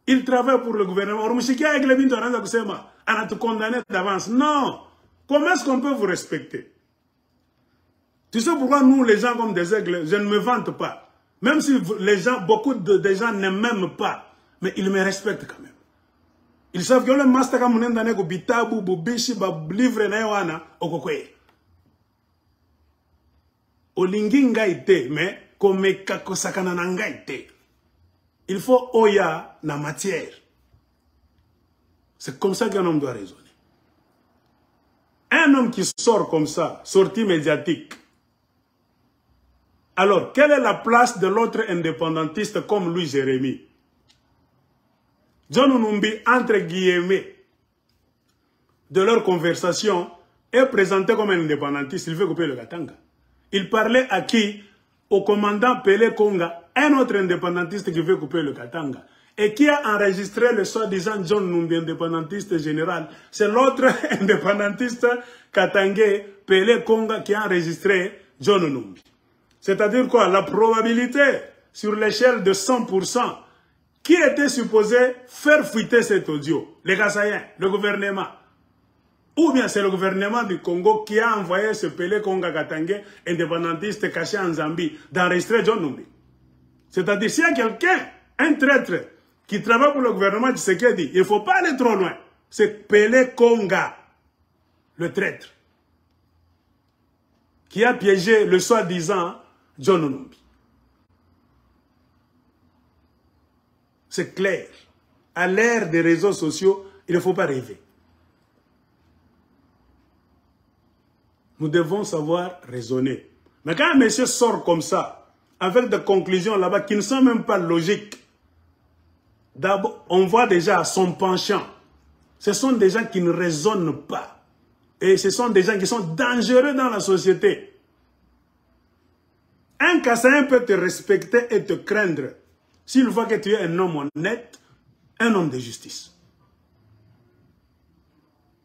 Il travaille pour le gouvernement. On a te condamné d'avance. Non. Comment est-ce qu'on peut vous respecter? Tu sais pourquoi nous, les gens comme des aigles, je ne me vante pas. Même si les gens, beaucoup de gens ne m'aiment pas, mais ils me respectent quand même. Ils savent que le master comme on est bitabu, bubishi, livre na yawana, okokwe. Olinginga ite, mais comme kakosakana nanga ite. Il faut oya na matière. C'est comme ça qu'un homme doit raisonner. Un homme qui sort comme ça, sortie médiatique. Alors, quelle est la place de l'autre indépendantiste comme lui, Jérémy? John Numbi, entre guillemets, de leur conversation, est présenté comme un indépendantiste. Il veut couper le Katanga. Il parlait à qui? Au commandant Pelé Konga, un autre indépendantiste qui veut couper le Katanga. Et qui a enregistré le soi-disant John Numbi, indépendantiste général. C'est l'autre indépendantiste katangais, Pelé Konga, qui a enregistré John Numbi. C'est-à-dire quoi? La probabilité, sur l'échelle de 100%, qui était supposé faire fuiter cet audio? Les Kassaïens, le gouvernement. Ou bien c'est le gouvernement du Congo qui a envoyé ce Pelé Konga Katangais, indépendantiste caché en Zambie, d'enregistrer John Numbi. C'est-à-dire, s'il y a quelqu'un, un traître, qui travaille pour le gouvernement du Tshisekedi, il ne faut pas aller trop loin. C'est Pelé Konga, le traître, qui a piégé le soi-disant John Numbi. C'est clair. À l'ère des réseaux sociaux, il ne faut pas rêver. Nous devons savoir raisonner. Mais quand un monsieur sort comme ça, avec des conclusions là-bas qui ne sont même pas logiques, d'abord, on voit déjà son penchant. Ce sont des gens qui ne raisonnent pas. Et ce sont des gens qui sont dangereux dans la société. Un Kassaïen peut te respecter et te craindre s'il voit que tu es un homme honnête, un homme de justice.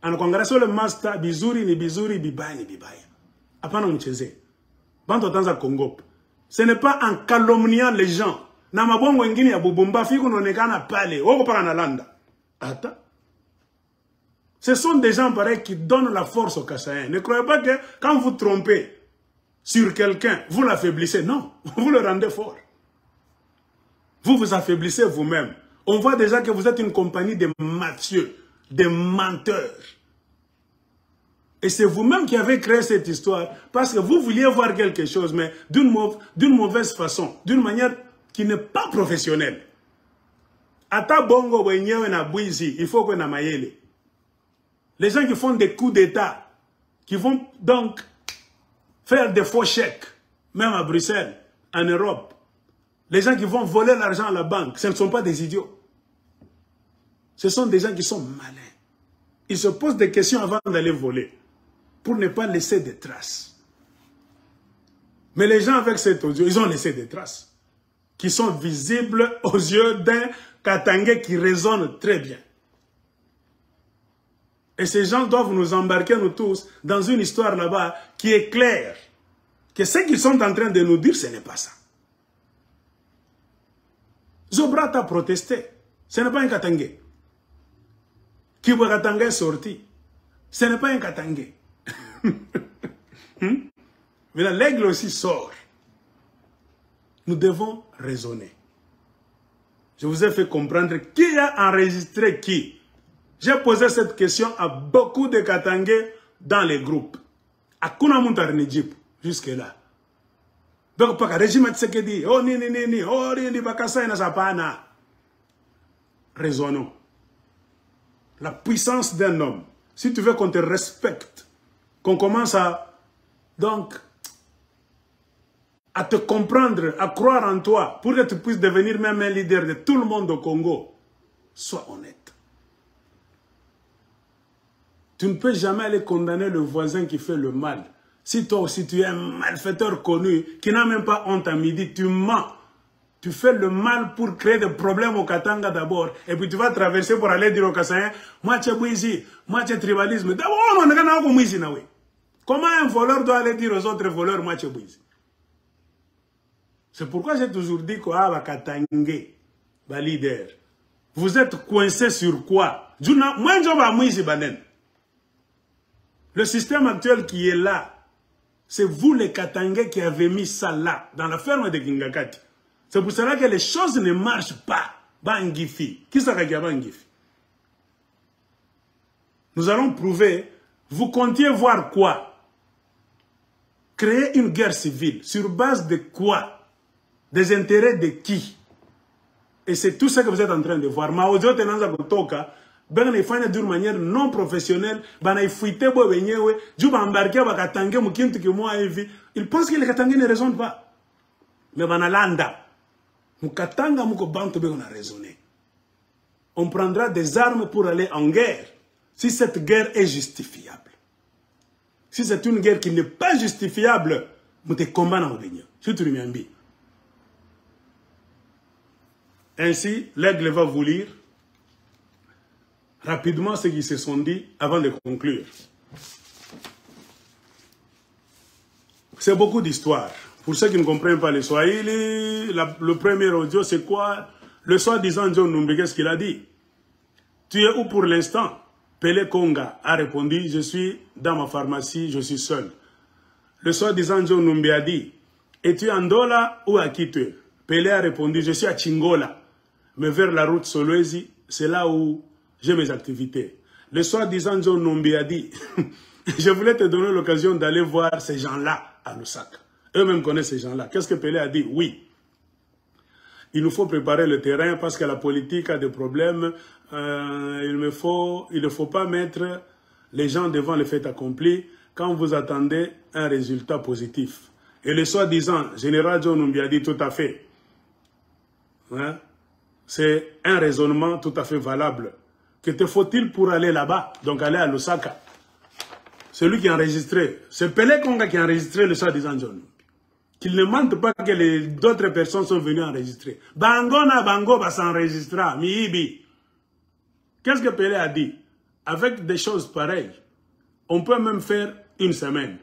En congrès sur le master, bizuri ni bizuri, bibaya ni bibaya. Apana mcheze. Banto tanza Congo. Ce n'est pas en calomniant les gens. Na mabongo ngini ya bubumba fiku nonekana pale. Oko para nalanda. Attends. Ce sont des gens pareils qui donnent la force aux Kassaïens. Ne croyez pas que quand vous trompez sur quelqu'un, vous l'affaiblissez. Non, vous le rendez fort. Vous vous affaiblissez vous-même. On voit déjà que vous êtes une compagnie de mafieux, de menteurs. Et c'est vous-même qui avez créé cette histoire parce que vous vouliez voir quelque chose, mais d'une mauvaise façon, d'une manière qui n'est pas professionnelle. Ata bongo wenyewe na bwizi, il faut que na mayele. Les gens qui font des coups d'État, qui vont donc faire des faux chèques, même à Bruxelles, en Europe. Les gens qui vont voler l'argent à la banque, ce ne sont pas des idiots. Ce sont des gens qui sont malins. Ils se posent des questions avant d'aller voler, pour ne pas laisser des traces. Mais les gens avec cet audio, ils ont laissé des traces, qui sont visibles aux yeux d'un Katangais qui raisonne très bien. Et ces gens doivent nous embarquer, nous tous, dans une histoire là-bas qui est claire. Que ce qu'ils sont en train de nous dire, ce n'est pas ça. Zobrat a protesté. Ce n'est pas un Katangais. Kibwe Katanga est sorti. Ce n'est pas un Katangais. Mais là, l'aigle aussi sort. Nous devons raisonner. Je vous ai fait comprendre qui a enregistré qui. J'ai posé cette question à beaucoup de Katangais dans les groupes. À Kunamuntarnijip, jusque-là. Donc, pas régime Tsekedi, oh ni, oh ni, bakasa na sapana. Raisonnons. La puissance d'un homme, si tu veux qu'on te respecte, qu'on commence à, donc, à te comprendre, à croire en toi, pour que tu puisses devenir même un leader de tout le monde au Congo, sois honnête. Tu ne peux jamais aller condamner le voisin qui fait le mal. Si toi aussi tu es un malfaiteur connu, qui n'a même pas honte à midi, tu mens. Tu fais le mal pour créer des problèmes au Katanga d'abord. Et puis tu vas traverser pour aller dire au Kassaïen, moi tu es bouisi, moi tu es tribalisme. D'abord, on n'a pas bouisi. Comment un voleur doit aller dire aux autres voleurs, moi tu es bouisi? C'est pourquoi j'ai toujours dit que Katangé, leader, vous êtes coincé sur quoi? Moi je vais bouisi banen. Le système actuel qui est là, c'est vous les Katangais qui avez mis ça là, dans la ferme de Kingakati. C'est pour cela que les choses ne marchent pas. Bangifi. Qui sera qui a Bangifi? Nous allons prouver, vous comptiez voir quoi? Créer une guerre civile. Sur base de quoi? Des intérêts de qui? Et c'est tout ce que vous êtes en train de voir. Maodio Tenanza Kotoka, ben il faut d'une manière non professionnelle, ben il faut te bo benyewe, juba embarquer ba Katangé mukintu que moi evi. Il pense que les Katangé ne raisonnent pas. Mais ben alanda. Mukatanga muko bantu be on a raisonné. On prendra des armes pour aller en guerre si cette guerre est justifiable. Si c'est une guerre qui n'est pas justifiable, nous te combattons au Bénin. Si tu m'as dit. Ainsi, l'aigle va vous lire rapidement ce qu'ils se sont dit avant de conclure. C'est beaucoup d'histoires. Pour ceux qui ne comprennent pas le Swahili, le premier audio, c'est quoi? Le soi-disant John Numbi, qu'est-ce qu'il a dit? Tu es où pour l'instant? Pelé Konga a répondu, je suis dans ma pharmacie, je suis seul. Le soi-disant John Numbi a dit, es-tu à Ndola ou à Kitwe? Pelé a répondu, je suis à Chingola, mais vers la route Solwezi, c'est là où j'ai mes activités. Le soi-disant John Numbi a dit, je voulais te donner l'occasion d'aller voir ces gens-là à Lusaka. Eux-mêmes connaissent ces gens-là. Qu'est-ce que Pelé a dit? Oui. Il nous faut préparer le terrain parce que la politique a des problèmes. Il ne faut pas mettre les gens devant le fait accompli quand vous attendez un résultat positif. Et le soi-disant général John Numbi a dit tout à fait. Hein? C'est un raisonnement tout à fait valable. Que te faut-il pour aller là-bas? Donc aller à Lusaka. Celui qui a enregistré, c'est Pelé Konga qui a enregistré le soi-disant John Numbi. Qu'il ne mente pas que d'autres personnes sont venues enregistrer. Bango na bango va s'enregistrer. Miibi. Qu'est-ce que Pelé a dit? Avec des choses pareilles, on peut même faire une semaine.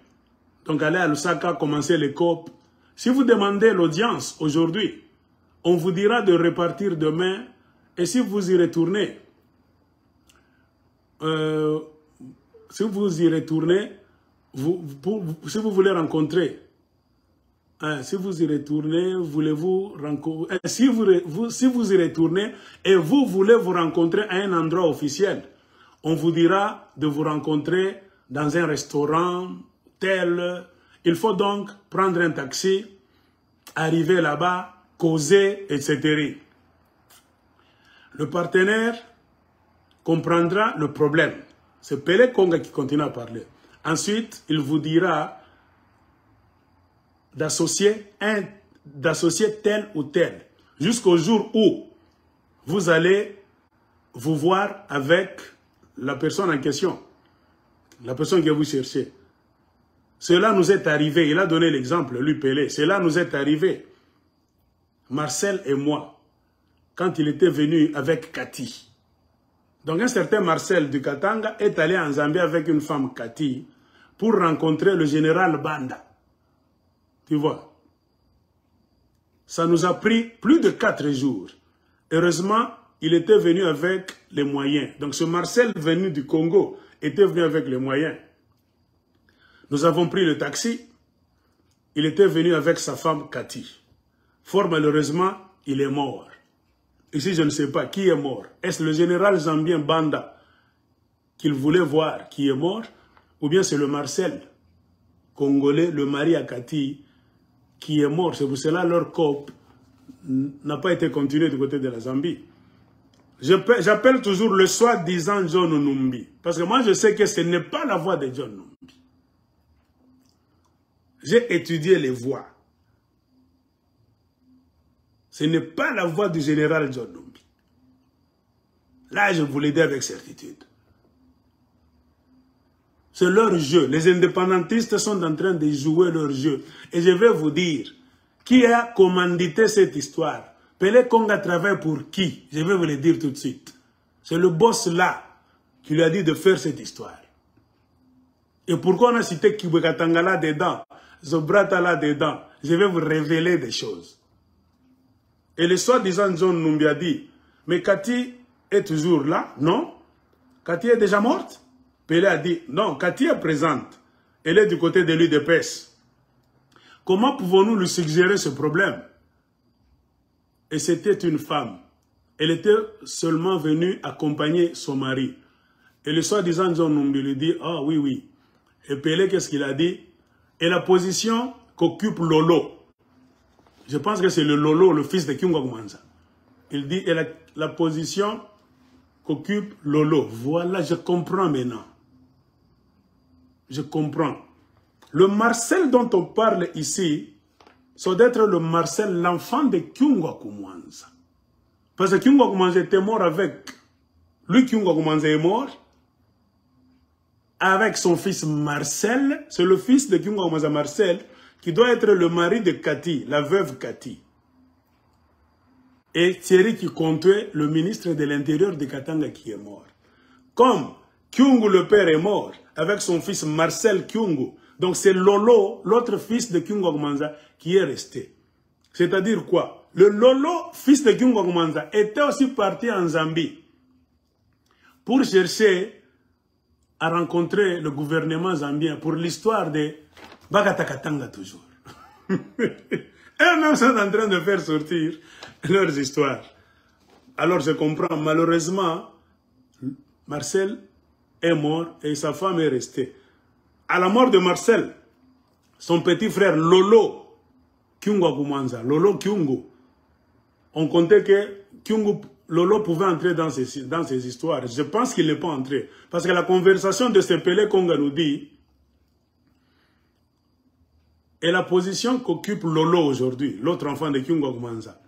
Donc aller à Lusaka, commencer les COP. Si vous demandez l'audience aujourd'hui, on vous dira de repartir demain. Et si vous y retournez, si vous voulez rencontrer, si vous y retournez, voulez-vous rencontrer, si vous y retournez et vous voulez vous rencontrer à un endroit officiel, on vous dira de vous rencontrer dans un restaurant tel. Il faut donc prendre un taxi, arriver là-bas, causer, etc. Le partenaire comprendra le problème. C'est Pelé Konga qui continue à parler. Ensuite, il vous dira d'associer tel ou tel. Jusqu'au jour où vous allez vous voir avec la personne en question. La personne que vous cherchez. Cela nous est arrivé. Il a donné l'exemple, lui Pelé. Cela nous est arrivé. Marcel et moi. Quand il était venu avec Cathy. Donc un certain Marcel du Katanga est allé en Zambie avec une femme Cathy pour rencontrer le général Banda. Tu vois. Ça nous a pris plus de 4 jours. Heureusement, il était venu avec les moyens. Donc ce Marcel venu du Congo était venu avec les moyens. Nous avons pris le taxi. Il était venu avec sa femme Cathy. Fort malheureusement, il est mort. Ici, je ne sais pas qui est mort. Est-ce le général zambien Banda qu'il voulait voir qui est mort? Ou bien c'est le Marcel, congolais, le mari à Cathy, qui est mort? C'est pour cela leur COP n'a pas été continué du côté de la Zambie. J'appelle toujours le soi-disant John Numbi. Parce que moi, je sais que ce n'est pas la voix de John Numbi. J'ai étudié les voix. Ce n'est pas la voix du général John Numbi. Là, je vous l'ai dit avec certitude. C'est leur jeu. Les indépendantistes sont en train de jouer leur jeu. Et je vais vous dire, qui a commandité cette histoire? Pelé Konga travaille pour qui? Je vais vous le dire tout de suite. C'est le boss là qui lui a dit de faire cette histoire. Et pourquoi on a cité Kibwekatanga là dedans, Zobrata là dedans? Je vais vous révéler des choses. Et le soi-disant John Numbi a dit, mais Cathy est toujours là? Non. Cathy est déjà morte? Pelé a dit, non, Cathy est présente. Elle est du côté de l'UDPS. Comment pouvons-nous lui suggérer ce problème? Et c'était une femme. Elle était seulement venue accompagner son mari. Et le soi-disant John Numbi lui dit, ah oui, oui. Et Pelé, qu'est-ce qu'il a dit? Et la position qu'occupe Lolo. Je pense que c'est le Lolo, le fils de Kyunga Kumanza. Il dit, et la position qu'occupe Lolo. Voilà, je comprends maintenant. Je comprends. Le Marcel dont on parle ici, ça doit être le Marcel, l'enfant de Kyunga Kumanza. Parce que Kyunga Kumanza était mort avec. Lui, Kyunga Kumanza est mort avec son fils Marcel. C'est le fils de Kyunga Kumanza, Marcel, qui doit être le mari de Cathy, la veuve Cathy. Et Thierry qui comptait le ministre de l'Intérieur de Katanga qui est mort. Comme Kyungu le père est mort avec son fils Marcel Kyungu. Donc c'est Lolo, l'autre fils de Kyungu Kumanza, qui est resté. C'est-à-dire quoi? Le Lolo, fils de Kyungu Kumanza, était aussi parti en Zambie pour chercher à rencontrer le gouvernement zambien pour l'histoire de Bagatakatanga toujours. Eux-mêmes sont en train de faire sortir leurs histoires. Alors je comprends, malheureusement, Marcel est mort et sa femme est restée. À la mort de Marcel, son petit frère Lolo Kyungu Kumanza, Lolo Kyungu, on comptait que Lolo pouvait entrer dans ces histoires. Je pense qu'il n'est pas entré. Parce que la conversation de ce Pelé Konga nous dit, et la position qu'occupe Lolo aujourd'hui, l'autre enfant de Kyungu Kumanza,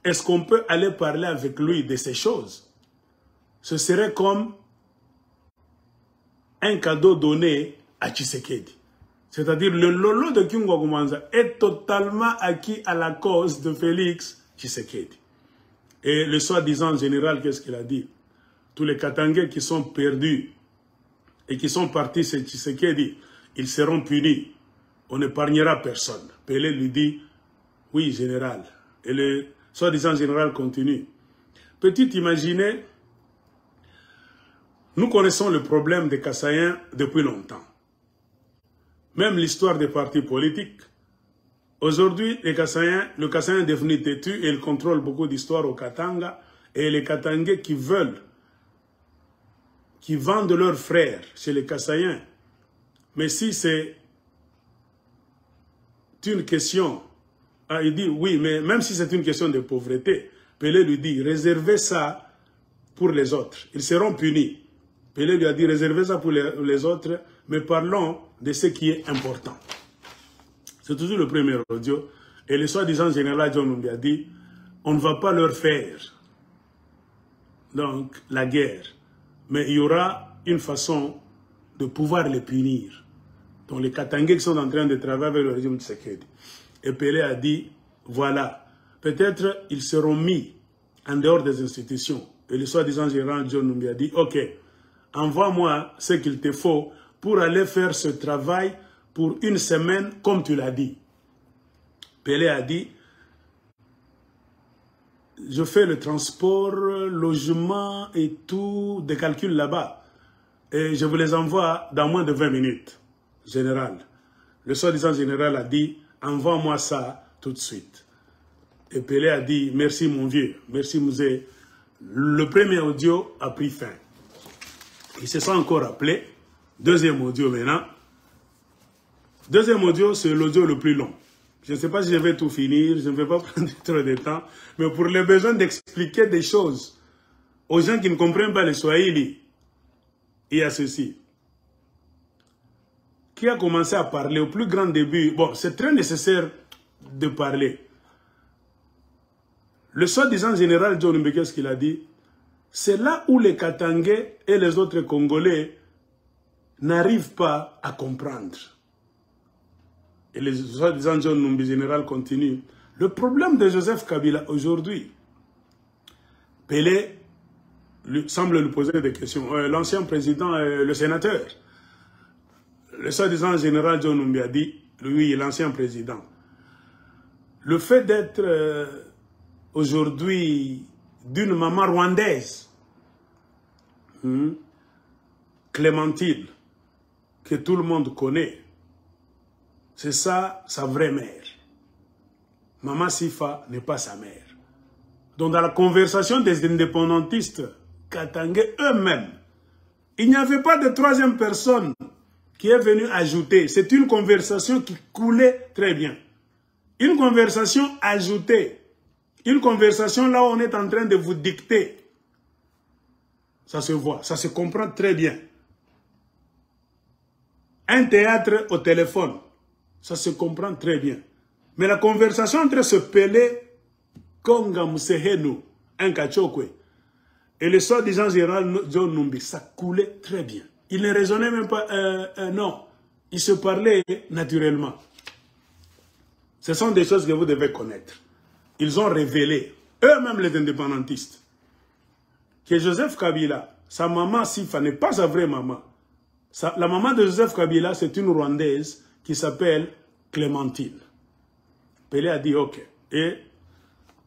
est-ce qu'on peut aller parler avec lui de ces choses? Ce serait comme un cadeau donné à Tshisekedi. C'est-à-dire le Lolo de Kyungu Kumanza est totalement acquis à la cause de Félix Tshisekedi. Et le soi-disant général, qu'est-ce qu'il a dit? Tous les Katangais qui sont perdus et qui sont partis chez Tshisekedi, ils seront punis. On n'épargnera personne. Pelé lui dit, oui, général. Et le soi-disant général continue. Petit imaginez, nous connaissons le problème des Kassaïens depuis longtemps. Même l'histoire des partis politiques. Aujourd'hui, le Kassaïen est devenu têtu et il contrôle beaucoup d'histoires au Katanga. Et les Katangais qui veulent, qui vendent leurs frères chez les Kassaïens. Mais si c'est une question, il dit oui, mais même si c'est une question de pauvreté, Pelé lui dit, réservez ça pour les autres. Ils seront punis. Pelé lui a dit, réservez ça pour les autres, mais parlons de ce qui est important. C'est toujours le premier audio. Et le soi-disant général John Numbi a dit, on ne va pas leur faire donc la guerre, mais il y aura une façon de pouvoir les punir. Donc les Katangais qui sont en train de travailler avec le régime de Tshisekedi. Et Pelé a dit, voilà, peut-être ils seront mis en dehors des institutions. Et le soi-disant général John Numbi a dit, ok, envoie-moi ce qu'il te faut pour aller faire ce travail pour une semaine, comme tu l'as dit. Pelé a dit, je fais le transport, logement et tout, des calculs là-bas. Et je vous les envoie dans moins de 20 minutes, général. Le soi-disant général a dit, envoie-moi ça tout de suite. Et Pelé a dit, merci mon vieux, merci Mouzé. Le premier audio a pris fin. Il se sont encore rappelé. Deuxième audio maintenant. Deuxième audio, c'est l'audio le plus long. Je ne sais pas si je vais tout finir, je ne vais pas prendre trop de temps, mais pour les besoins d'expliquer des choses aux gens qui ne comprennent pas le Swahili, il y a ceci. Qui a commencé à parler au plus grand début? Bon, c'est très nécessaire de parler. Le soi-disant général John Numbi, qu'est-ce qu'il a dit? C'est là où les Katangais et les autres Congolais n'arrivent pas à comprendre. Et le soi-disant John Numbi général continue. Le problème de Joseph Kabila aujourd'hui, Pelé semble lui poser des questions. L'ancien président, le sénateur, le soi-disant général John Numbi a dit, lui, l'ancien président, le fait d'être aujourd'hui d'une maman rwandaise, Clémentine, que tout le monde connaît, c'est ça, sa vraie mère. Maman Sifa n'est pas sa mère. Donc dans la conversation des indépendantistes katangais eux-mêmes, il n'y avait pas de troisième personne qui est venue ajouter. C'est une conversation qui coulait très bien. Une conversation ajoutée. Une conversation là où on est en train de vous dicter. Ça se voit, ça se comprend très bien. Un théâtre au téléphone. Ça se comprend très bien. Mais la conversation entre ce Pelé, Konga Musehenu, un Kachokwe, et le soi-disant général John Numbi, ça coulait très bien. Ils ne raisonnaient même pas, non. Ils se parlaient naturellement. Ce sont des choses que vous devez connaître. Ils ont révélé, eux-mêmes les indépendantistes, que Joseph Kabila, sa maman Sifa n'est pas sa vraie maman. La maman de Joseph Kabila, c'est une Rwandaise qui s'appelle Clémentine. Pelé a dit ok. Et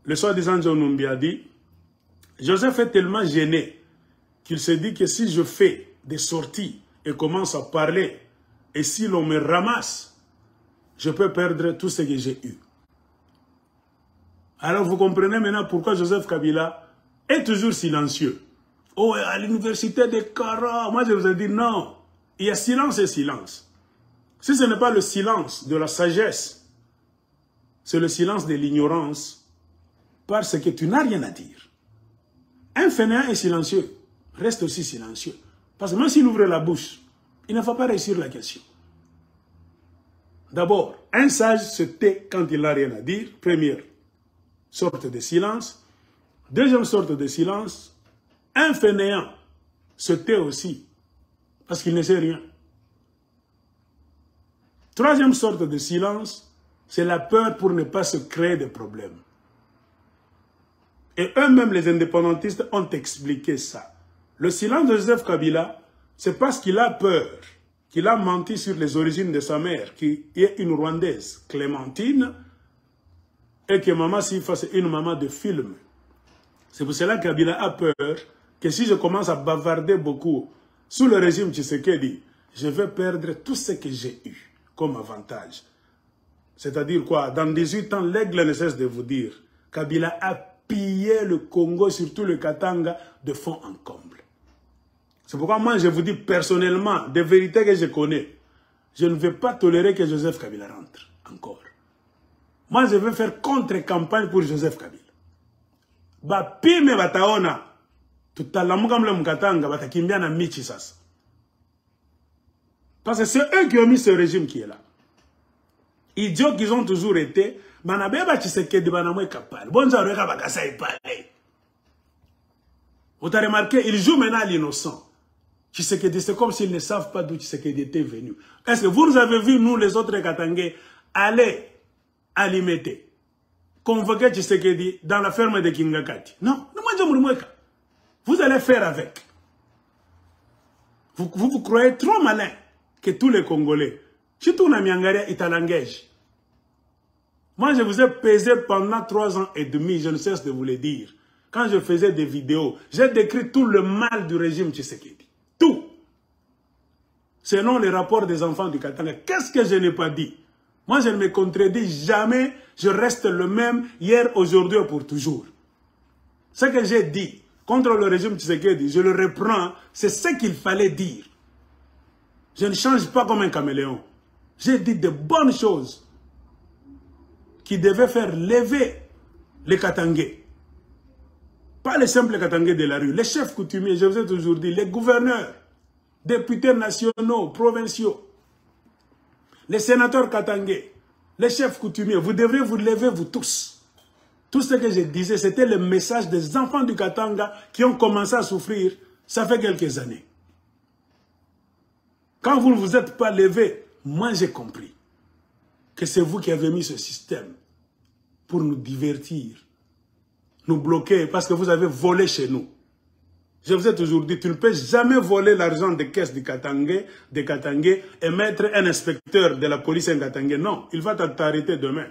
le soi-disant John Numbi a dit, Joseph est tellement gêné qu'il se dit que si je fais des sorties et commence à parler, et si l'on me ramasse, je peux perdre tout ce que j'ai eu. Alors vous comprenez maintenant pourquoi Joseph Kabila est toujours silencieux. Oh, à l'université de Kara, moi je vous ai dit non. Il y a silence et silence. Si ce n'est pas le silence de la sagesse, c'est le silence de l'ignorance, parce que tu n'as rien à dire. Un fainéant est silencieux, reste aussi silencieux. Parce que même s'il ouvre la bouche, il ne va pas réussir la question. D'abord, un sage se tait quand il n'a rien à dire. Première sorte de silence. Deuxième sorte de silence, un fainéant se tait aussi parce qu'il ne sait rien. Troisième sorte de silence, c'est la peur pour ne pas se créer de problèmes. Et eux-mêmes, les indépendantistes, ont expliqué ça. Le silence de Joseph Kabila, c'est parce qu'il a peur, qu'il a menti sur les origines de sa mère, qui est une Rwandaise, Clémentine, et que Maman Sifa, c'est une maman de film. C'est pour cela que Kabila a peur que si je commence à bavarder beaucoup sous le régime Tshisekedi, je vais perdre tout ce que j'ai eu comme avantage. C'est-à-dire quoi? Dans 18 ans, l'aigle ne cesse de vous dire, Kabila a pillé le Congo, surtout le Katanga, de fond en comble. C'est pourquoi moi, je vous dis personnellement, des vérités que je connais, je ne vais pas tolérer que Joseph Kabila rentre encore. Moi, je vais faire contre-campagne pour Joseph Kabila. Bapime bataona. Tutalamuka mle mkatanga, batakimbia na michi sasa. Parce que c'est eux qui ont mis ce régime qui est là. Idiots qu'ils ont toujours été, Manabeba Tshisekedi Banamwe Kapal. Bonza Reka Bakasa Ipale. Vous avez remarqué, ils jouent maintenant à l'innocent. Tshisekedi, c'est comme s'ils ne savent pas d'où Tshisekedi était venu. Est-ce que vous avez vu, nous, les autres Katangais, aller à Limete, convoquer Tshisekedi dans la ferme de Kingakati? Non, vous allez faire avec. Vous croyez trop malin que tous les Congolais, surtout Namiangaria, ils t'allangègent. Moi, je vous ai pesé pendant 3 ans et demi, je ne cesse de vous le dire. Quand je faisais des vidéos, j'ai décrit tout le mal du régime Tshisekedi. Tout. Selon les rapports des enfants du Katanga, qu'est-ce que je n'ai pas dit? Moi, je ne me contredis jamais. Je reste le même hier, aujourd'hui et pour toujours. Ce que j'ai dit contre le régime Tshisekedi, je le reprends, c'est ce qu'il fallait dire. Je ne change pas comme un caméléon. J'ai dit de bonnes choses qui devaient faire lever les Katangais. Pas les simples Katangais de la rue, les chefs coutumiers, je vous ai toujours dit, les gouverneurs, députés nationaux, provinciaux, les sénateurs Katangais, les chefs coutumiers, vous devrez vous lever, vous tous. Tout ce que je disais, c'était le message des enfants du Katanga qui ont commencé à souffrir, ça fait quelques années. Quand vous ne vous êtes pas levé, moi j'ai compris que c'est vous qui avez mis ce système pour nous divertir, nous bloquer, parce que vous avez volé chez nous. Je vous ai toujours dit, tu ne peux jamais voler l'argent des caisses du Katangais, et mettre un inspecteur de la police en Katangais. Non, il va t'arrêter demain.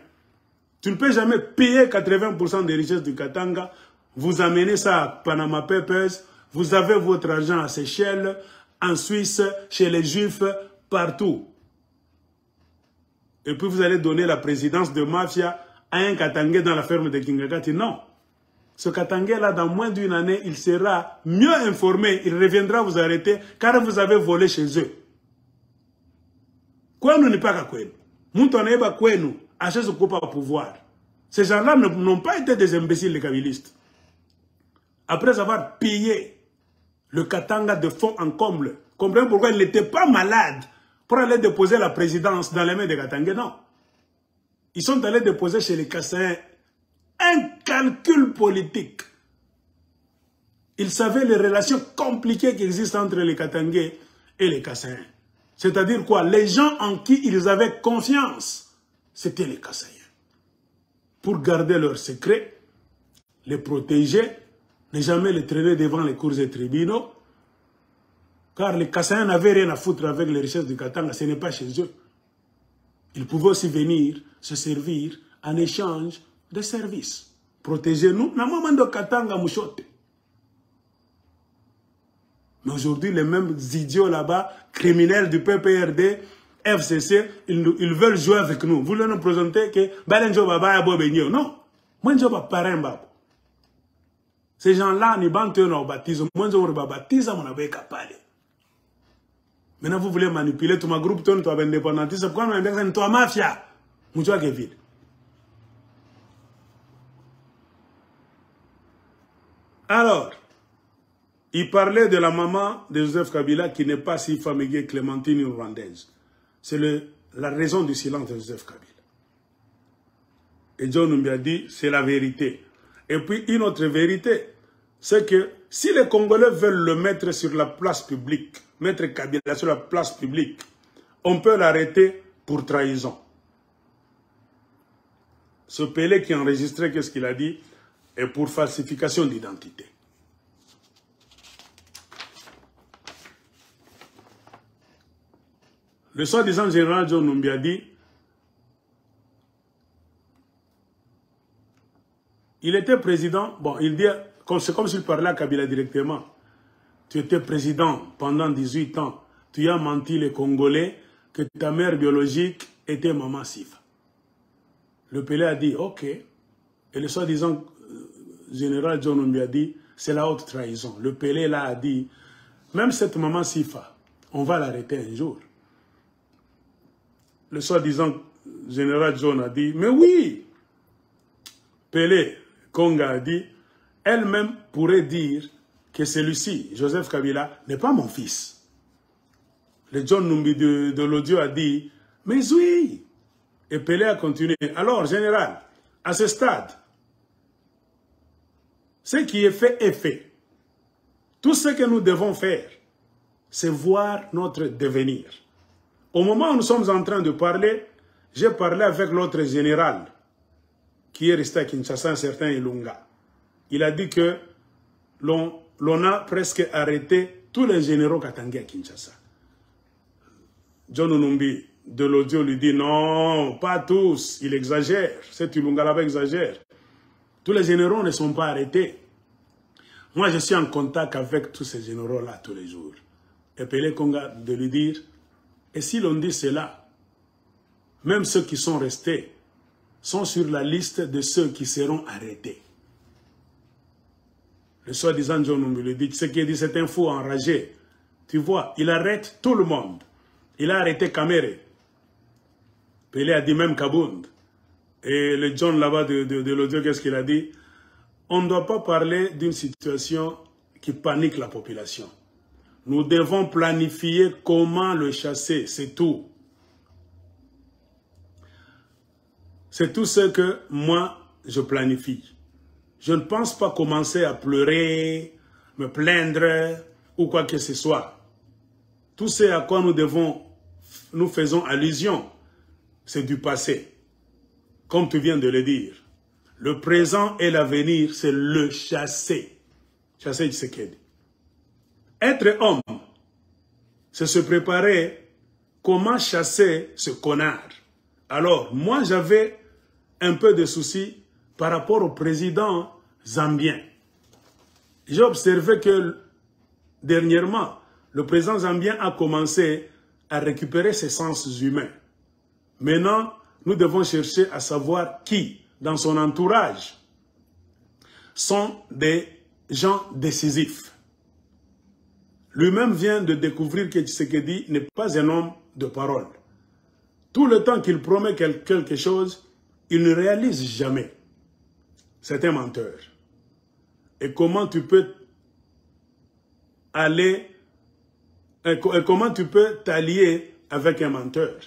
Tu ne peux jamais payer 80% des richesses du Katanga, vous amenez ça à Panama Papers, vous avez votre argent à Seychelles, en Suisse, chez les Juifs, partout. Et puis vous allez donner la présidence de mafia à un Katangais dans la ferme de Kingakati. Non. Ce Katangais-là, dans moins d'une année, il sera mieux informé. Il reviendra vous arrêter car vous avez volé chez eux. Kwenu n'est pas Kwenu. Moutonne pas Kwenu. Achète ce coup à pouvoir. Ces gens-là n'ont pas été des imbéciles, les kabylistes. Après avoir pillé le Katanga de fond en comble, comprenez pourquoi il n'était pas malade pour aller déposer la présidence dans les mains des Katangais, non. Ils sont allés déposer chez les Kassaïens un calcul politique. Ils savaient les relations compliquées qui existent entre les Katangais et les Kassaïens. C'est-à-dire quoi? Les gens en qui ils avaient confiance, c'était les Kassaïens. Pour garder leurs secrets, les protéger, ne jamais les traîner devant les cours et tribunaux, car les Kassaïens n'avaient rien à foutre avec les richesses du Katanga, ce n'est pas chez eux. Ils pouvaient aussi venir se servir en échange de services. Protégez-nous. Mais aujourd'hui, les mêmes idiots là-bas, criminels du PPRD, FCC, ils veulent jouer avec nous. Vous voulez nous présenter que Balenjo Baba est Bobenio. Non. Moi, je ne vais pas parrain. Ces gens-là, ils bantent leur baptême. Moi, je vais baptiser mon abbé capable. Maintenant, vous voulez manipuler tout ma groupe, toi, indépendantiste. Pourquoi on est toi mafia? Moutoua Kevin. Alors, il parlait de la maman de Joseph Kabila qui n'est pas si familier Clémentine rwandaise. C'est la raison du silence de Joseph Kabila. Et John Numbi a dit, c'est la vérité. Et puis, une autre vérité, c'est que si les Congolais veulent le mettre sur la place publique, mettre Kabila sur la place publique, on peut l'arrêter pour trahison. Ce Pelé qui a enregistré, qu'est-ce qu'il a dit? Et pour falsification d'identité. Le soi-disant général John Numbi a dit, il était président, bon, il dit, c'est comme s'il parlait à Kabila directement. Tu étais président pendant 18 ans, tu as menti les Congolais que ta mère biologique était Maman Sifa. Le Pelé a dit, ok. Et le soi-disant général John Numbi a dit, c'est la haute trahison. Le Pelé là a dit, même cette Maman Sifa, on va l'arrêter un jour. Le soi-disant général John a dit, mais oui, Pelé, Konga a dit, elle-même pourrait dire que celui-ci, Joseph Kabila, n'est pas mon fils. Le John Numbi de l'audio a dit, mais oui. Et Pelé a continué. Alors, général, à ce stade, ce qui est fait est fait. Tout ce que nous devons faire, c'est voir notre devenir. Au moment où nous sommes en train de parler, j'ai parlé avec l'autre général qui est resté à Kinshasa, un certain Ilunga. Il a dit que l'on a presque arrêté tous les généraux katangais à Kinshasa. John Numbi de l'audio lui dit non, pas tous, il exagère. Cet Ilunga là-bas exagère. Tous les généraux ne sont pas arrêtés. Moi, je suis en contact avec tous ces généraux-là tous les jours. Et Pelé Konga de lui dire, et si l'on dit cela, même ceux qui sont restés sont sur la liste de ceux qui seront arrêtés. Le soi-disant John Numbi lui dit, ce qui dit c'est un fou enragé. Tu vois, il arrête tout le monde. Il a arrêté Kamere. Pelé a dit même Kabound. Et le John là-bas de l'audio, qu'est-ce qu'il a dit? On ne doit pas parler d'une situation qui panique la population. Nous devons planifier comment le chasser, c'est tout. C'est tout ce que moi, je planifie. Je ne pense pas commencer à pleurer, me plaindre ou quoi que ce soit. Tout ce à quoi nous faisons allusion, c'est du passé. Comme tu viens de le dire. Le présent et l'avenir, c'est le chasser. Chasser Tshisekedi. Être homme, c'est se préparer comment chasser ce connard. Alors, moi, j'avais un peu de soucis par rapport au président zambien. J'ai observé que, dernièrement, le président zambien a commencé à récupérer ses sens humains. Maintenant, nous devons chercher à savoir qui, dans son entourage, sont des gens décisifs. Lui-même vient de découvrir que Tshisekedi n'est pas un homme de parole. Tout le temps qu'il promet quelque chose, il ne réalise jamais. C'est un menteur. Et comment tu peux aller, et comment tu peux t'allier avec un menteur?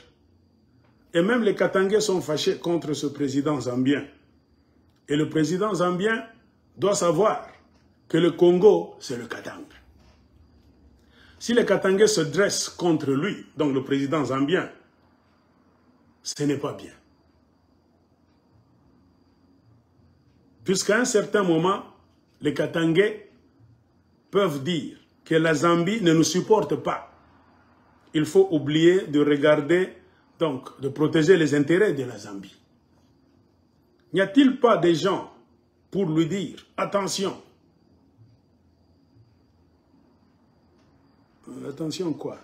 Et même les Katangais sont fâchés contre ce président zambien. Et le président zambien doit savoir que le Congo, c'est le Katanga. Si les Katangais se dressent contre lui, donc le président zambien, ce n'est pas bien. Puisqu'à un certain moment, les Katangais peuvent dire que la Zambie ne nous supporte pas. Il faut oublier de regarder, donc de protéger les intérêts de la Zambie. N'y a-t-il pas des gens pour lui dire, attention. Attention quoi?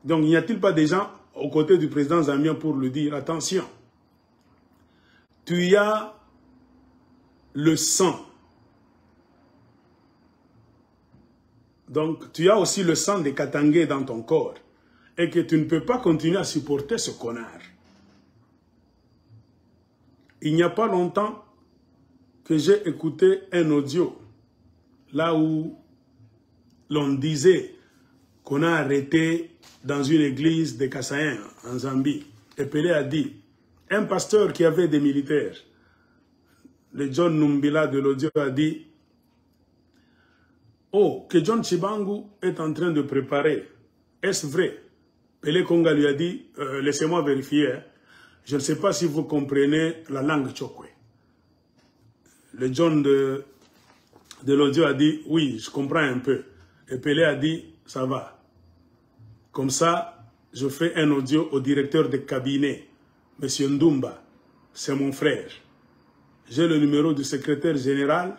Donc n'y a-t-il pas des gens aux côtés du président zambien pour lui dire, attention, tu as le sang. Donc tu as aussi le sang des Katangais dans ton corps. Et que tu ne peux pas continuer à supporter ce connard. Il n'y a pas longtemps que j'ai écouté un audio là où l'on disait qu'on a arrêté dans une église de Kassaïen en Zambie. Et Pelé a dit, un pasteur qui avait des militaires, le John Numbila de l'audio a dit, oh, que John Chibangu est en train de préparer. Est-ce vrai? Pelé Konga lui a dit, laissez-moi vérifier, hein. Je ne sais pas si vous comprenez la langue Chokwe. Le John de l'audio a dit, oui, je comprends un peu. Et Pelé a dit, ça va. Comme ça, je fais un audio au directeur de cabinet, M. Ndumba, c'est mon frère. J'ai le numéro du secrétaire général,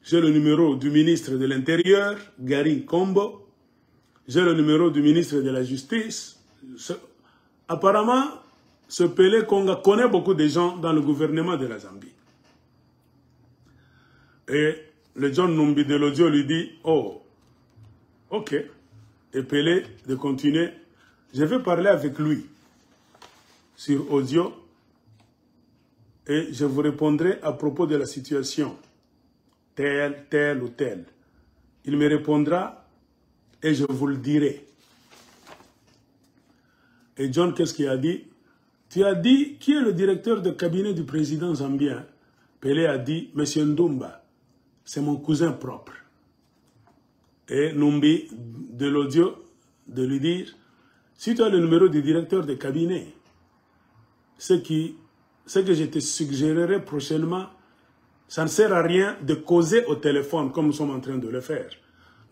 j'ai le numéro du ministre de l'Intérieur, Gary Kombo, j'ai le numéro du ministre de la Justice. Apparemment, ce Pelé Konga connaît beaucoup de gens dans le gouvernement de la Zambie. Et le John Numbi de l'audio lui dit, oh, ok. Et Pelé de continuer, je vais parler avec lui sur audio et je vous répondrai à propos de la situation, telle ou telle. il me répondra et je vous le dirai. Et John, qu'est-ce qu'il a dit? Tu as dit, qui est le directeur de cabinet du président zambien? Pelé a dit, Monsieur Ndumba, c'est mon cousin propre. Et Numbi, de l'audio, de lui dire, si tu as le numéro du directeur de cabinet, ce que je te suggérerai prochainement, ça ne sert à rien de causer au téléphone comme nous sommes en train de le faire.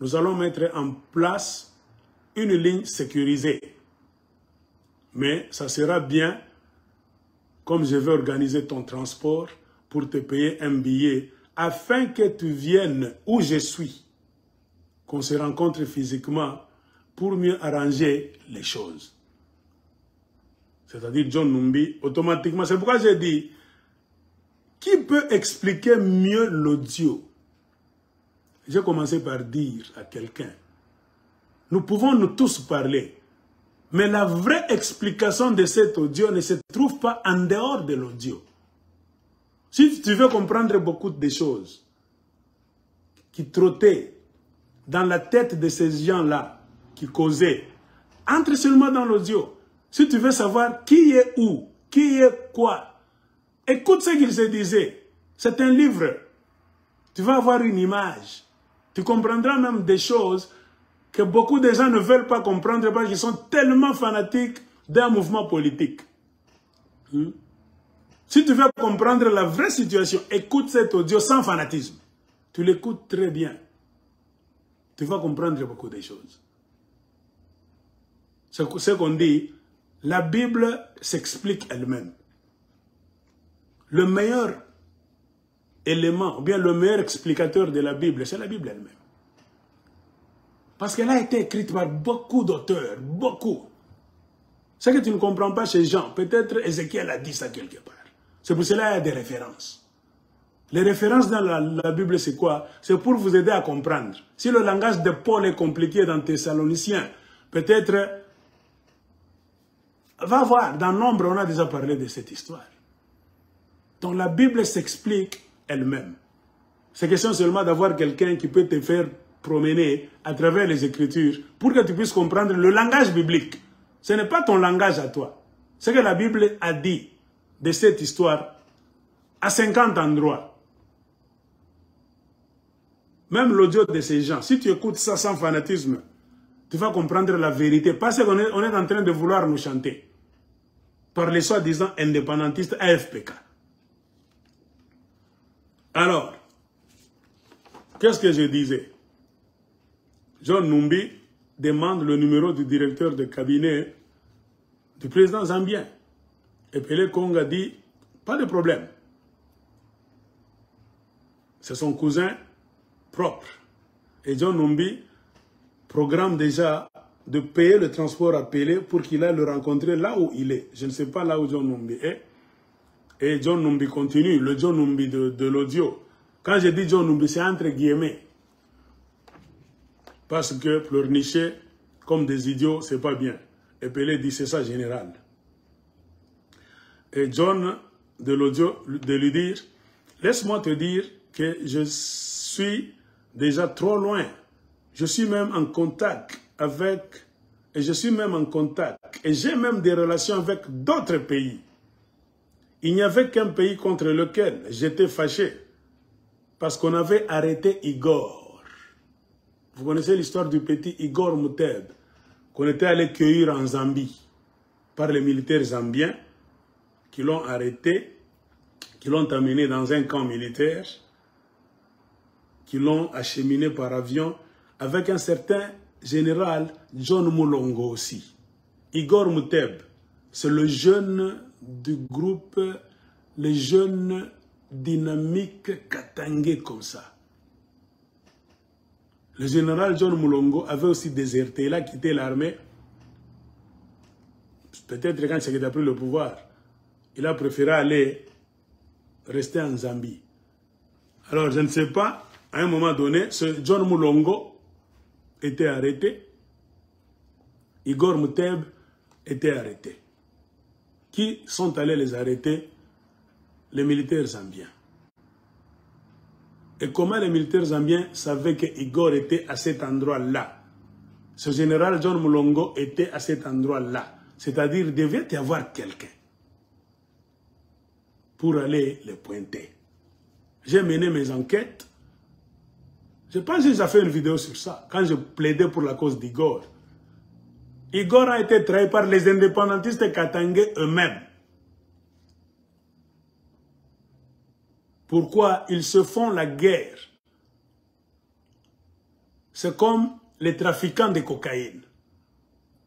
Nous allons mettre en place une ligne sécurisée. Mais ça sera bien, comme je vais organiser ton transport, pour te payer un billet, afin que tu viennes où je suis, qu'on se rencontre physiquement, pour mieux arranger les choses. C'est-à-dire John Numbi, automatiquement, c'est pourquoi j'ai dit, qui peut expliquer mieux l'audio? J'ai commencé par dire à quelqu'un, nous pouvons nous tous parler, mais la vraie explication de cet audio ne se trouve pas en dehors de l'audio. Si tu veux comprendre beaucoup de choses qui trottaient dans la tête de ces gens-là, qui causaient, entre seulement dans l'audio. Si tu veux savoir qui est où, qui est quoi, écoute ce qu'il se disait. C'est un livre. Tu vas avoir une image. Tu comprendras même des choses que beaucoup de gens ne veulent pas comprendre parce qu'ils sont tellement fanatiques d'un mouvement politique. Si tu veux comprendre la vraie situation, écoute cet audio sans fanatisme. Tu l'écoutes très bien. Tu vas comprendre beaucoup de choses. C'est ce qu'on dit, la Bible s'explique elle-même. Le meilleur élément, ou bien le meilleur explicateur de la Bible, c'est la Bible elle-même. Parce qu'elle a été écrite par beaucoup d'auteurs, beaucoup. Ce que tu ne comprends pas chez Jean, peut-être Ézéchiel a dit ça quelque part. C'est pour cela qu'il y a des références. Les références dans la Bible, c'est quoi? C'est pour vous aider à comprendre. Si le langage de Paul est compliqué dans Thessaloniciens, peut-être, va voir, dans Nombre, on a déjà parlé de cette histoire. Donc la Bible s'explique elle-même. C'est question seulement d'avoir quelqu'un qui peut te faire promener à travers les Écritures pour que tu puisses comprendre le langage biblique. Ce n'est pas ton langage à toi. Ce que la Bible a dit de cette histoire à 50 endroits. Même l'audio de ces gens, si tu écoutes ça sans fanatisme, tu vas comprendre la vérité. Parce qu'on est en train de vouloir nous chanter par les soi-disant indépendantistes AFPK. Alors, qu'est-ce que je disais? John Numbi demande le numéro du directeur de cabinet du président zambien. Et Pelé Kong a dit, pas de problème. C'est son cousin propre. Et John Numbi programme déjà de payer le transport à Pelé pour qu'il aille le rencontrer là où il est. Je ne sais pas là où John Numbi est. Et John Numbi continue, le John Numbi de l'audio. Quand je dis John Numbi, c'est entre guillemets. Parce que pleurnicher comme des idiots, c'est pas bien. Et Pelé dit, c'est ça général. Et John de l'audio, de lui dire, laisse-moi te dire que je suis déjà trop loin. Je suis même en contact avec, et j'ai même des relations avec d'autres pays. Il n'y avait qu'un pays contre lequel j'étais fâché, parce qu'on avait arrêté Igor. Vous connaissez l'histoire du petit Igor Muteb, qu'on était allé cueillir en Zambie, par les militaires zambiens, qui l'ont arrêté, qui l'ont amené dans un camp militaire, qui l'ont acheminé par avion, avec un certain général John Mulongo aussi. Igor Muteb, c'est le jeune du groupe, les jeunes dynamiques Katangé comme ça. Le général John Mulongo avait aussi déserté, il a quitté l'armée. Peut-être quand il a pris le pouvoir, il a préféré aller rester en Zambie. Alors je ne sais pas, à un moment donné, ce John Mulongo était arrêté. Igor Muteb était arrêté. Qui sont allés les arrêter? Les militaires zambiens. Et comment les militaires zambiens savaient que Igor était à cet endroit-là? Ce général John Mulongo était à cet endroit-là. C'est-à-dire, il devait y avoir quelqu'un pour aller les pointer. J'ai mené mes enquêtes. Je pense que j'ai fait une vidéo sur ça, quand je plaidais pour la cause d'Igor. Igor a été trahi par les indépendantistes katangais eux-mêmes. Pourquoi ils se font la guerre? C'est comme les trafiquants de cocaïne.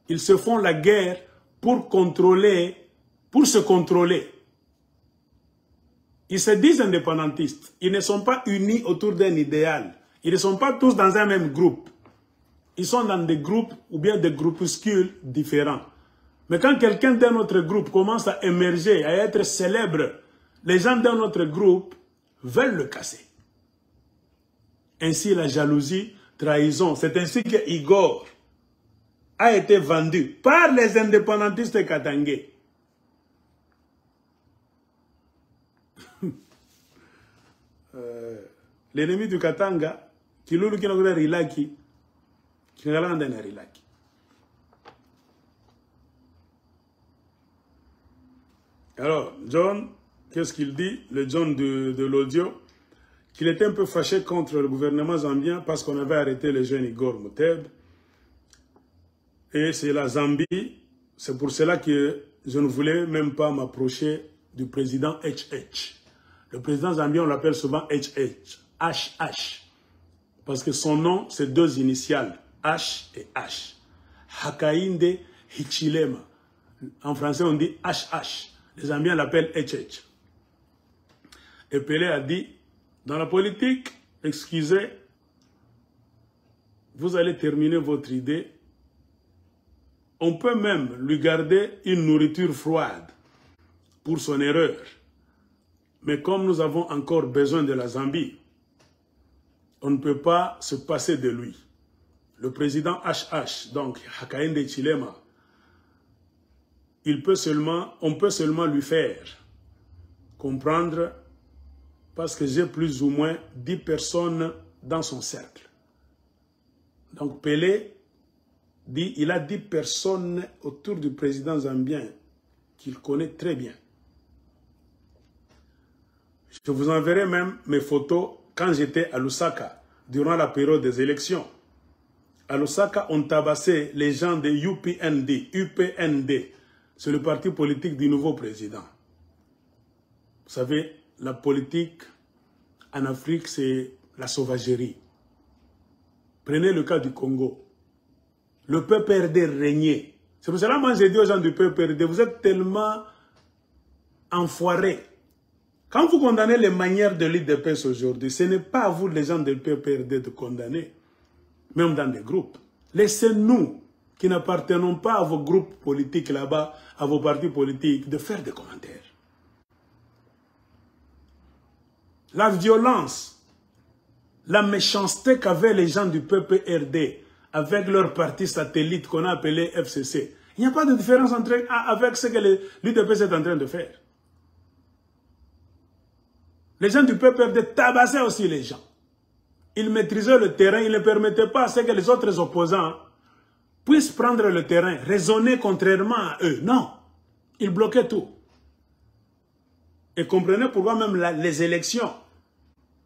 Ils se font la guerre pour se contrôler. Ils se disent indépendantistes. Ils ne sont pas unis autour d'un idéal. Ils ne sont pas tous dans un même groupe. Ils sont dans des groupes ou bien des groupuscules différents. Mais quand quelqu'un d'un autre groupe commence à émerger, à être célèbre, les gens d'un autre groupe veulent le casser. Ainsi la jalousie, trahison. C'est ainsi que Igor a été vendu par les indépendantistes katangais. L'ennemi du Katanga, qui lulu qui n'a pas rilaki, qui n'a pas rilaki. Alors, John, qu'est-ce qu'il dit? Le John de l'audio, qu'il était un peu fâché contre le gouvernement zambien parce qu'on avait arrêté le jeune Igor Muteb. Et c'est la Zambie, c'est pour cela que je ne voulais même pas m'approcher du président HH. Le président zambien, on l'appelle souvent HH. HH. Parce que son nom, c'est deux initiales. H et H. Hakainde Hichilema. En français, on dit HH. Les Zambiens l'appellent HH. Et Pelé a dit, dans la politique, excusez, vous allez terminer votre idée. On peut même lui garder une nourriture froide pour son erreur. Mais comme nous avons encore besoin de la Zambie, on ne peut pas se passer de lui. Le président HH, donc Hakainde Hichilema, on peut seulement lui faire comprendre, parce que j'ai plus ou moins 10 personnes dans son cercle. Donc Pelé dit il a 10 personnes autour du président zambien qu'il connaît très bien. Je vous enverrai même mes photos quand j'étais à Lusaka, durant la période des élections. À Lusaka, on tabassait les gens de UPND. C'est le parti politique du nouveau président. Vous savez, la politique en Afrique, c'est la sauvagerie. Prenez le cas du Congo. Le PPRD régnait. C'est pour cela que moi j'ai dit aux gens du PPRD, vous êtes tellement enfoirés. Quand vous condamnez les manières de l'IDPS aujourd'hui, ce n'est pas à vous, les gens du PPRD, de condamner, même dans des groupes. Laissez-nous, qui n'appartenons pas à vos groupes politiques là-bas, à vos partis politiques, de faire des commentaires. La violence, la méchanceté qu'avaient les gens du PPRD avec leur parti satellite qu'on a appelé FCC, il n'y a pas de différence avec ce que l'UDPS est en train de faire. Les gens du PPRD tabassaient aussi les gens. Ils maîtrisaient le terrain, ils ne permettaient pas à ce que les autres opposants puissent prendre le terrain, raisonner contrairement à eux. Non, ils bloquaient tout. Et comprenez pourquoi même les élections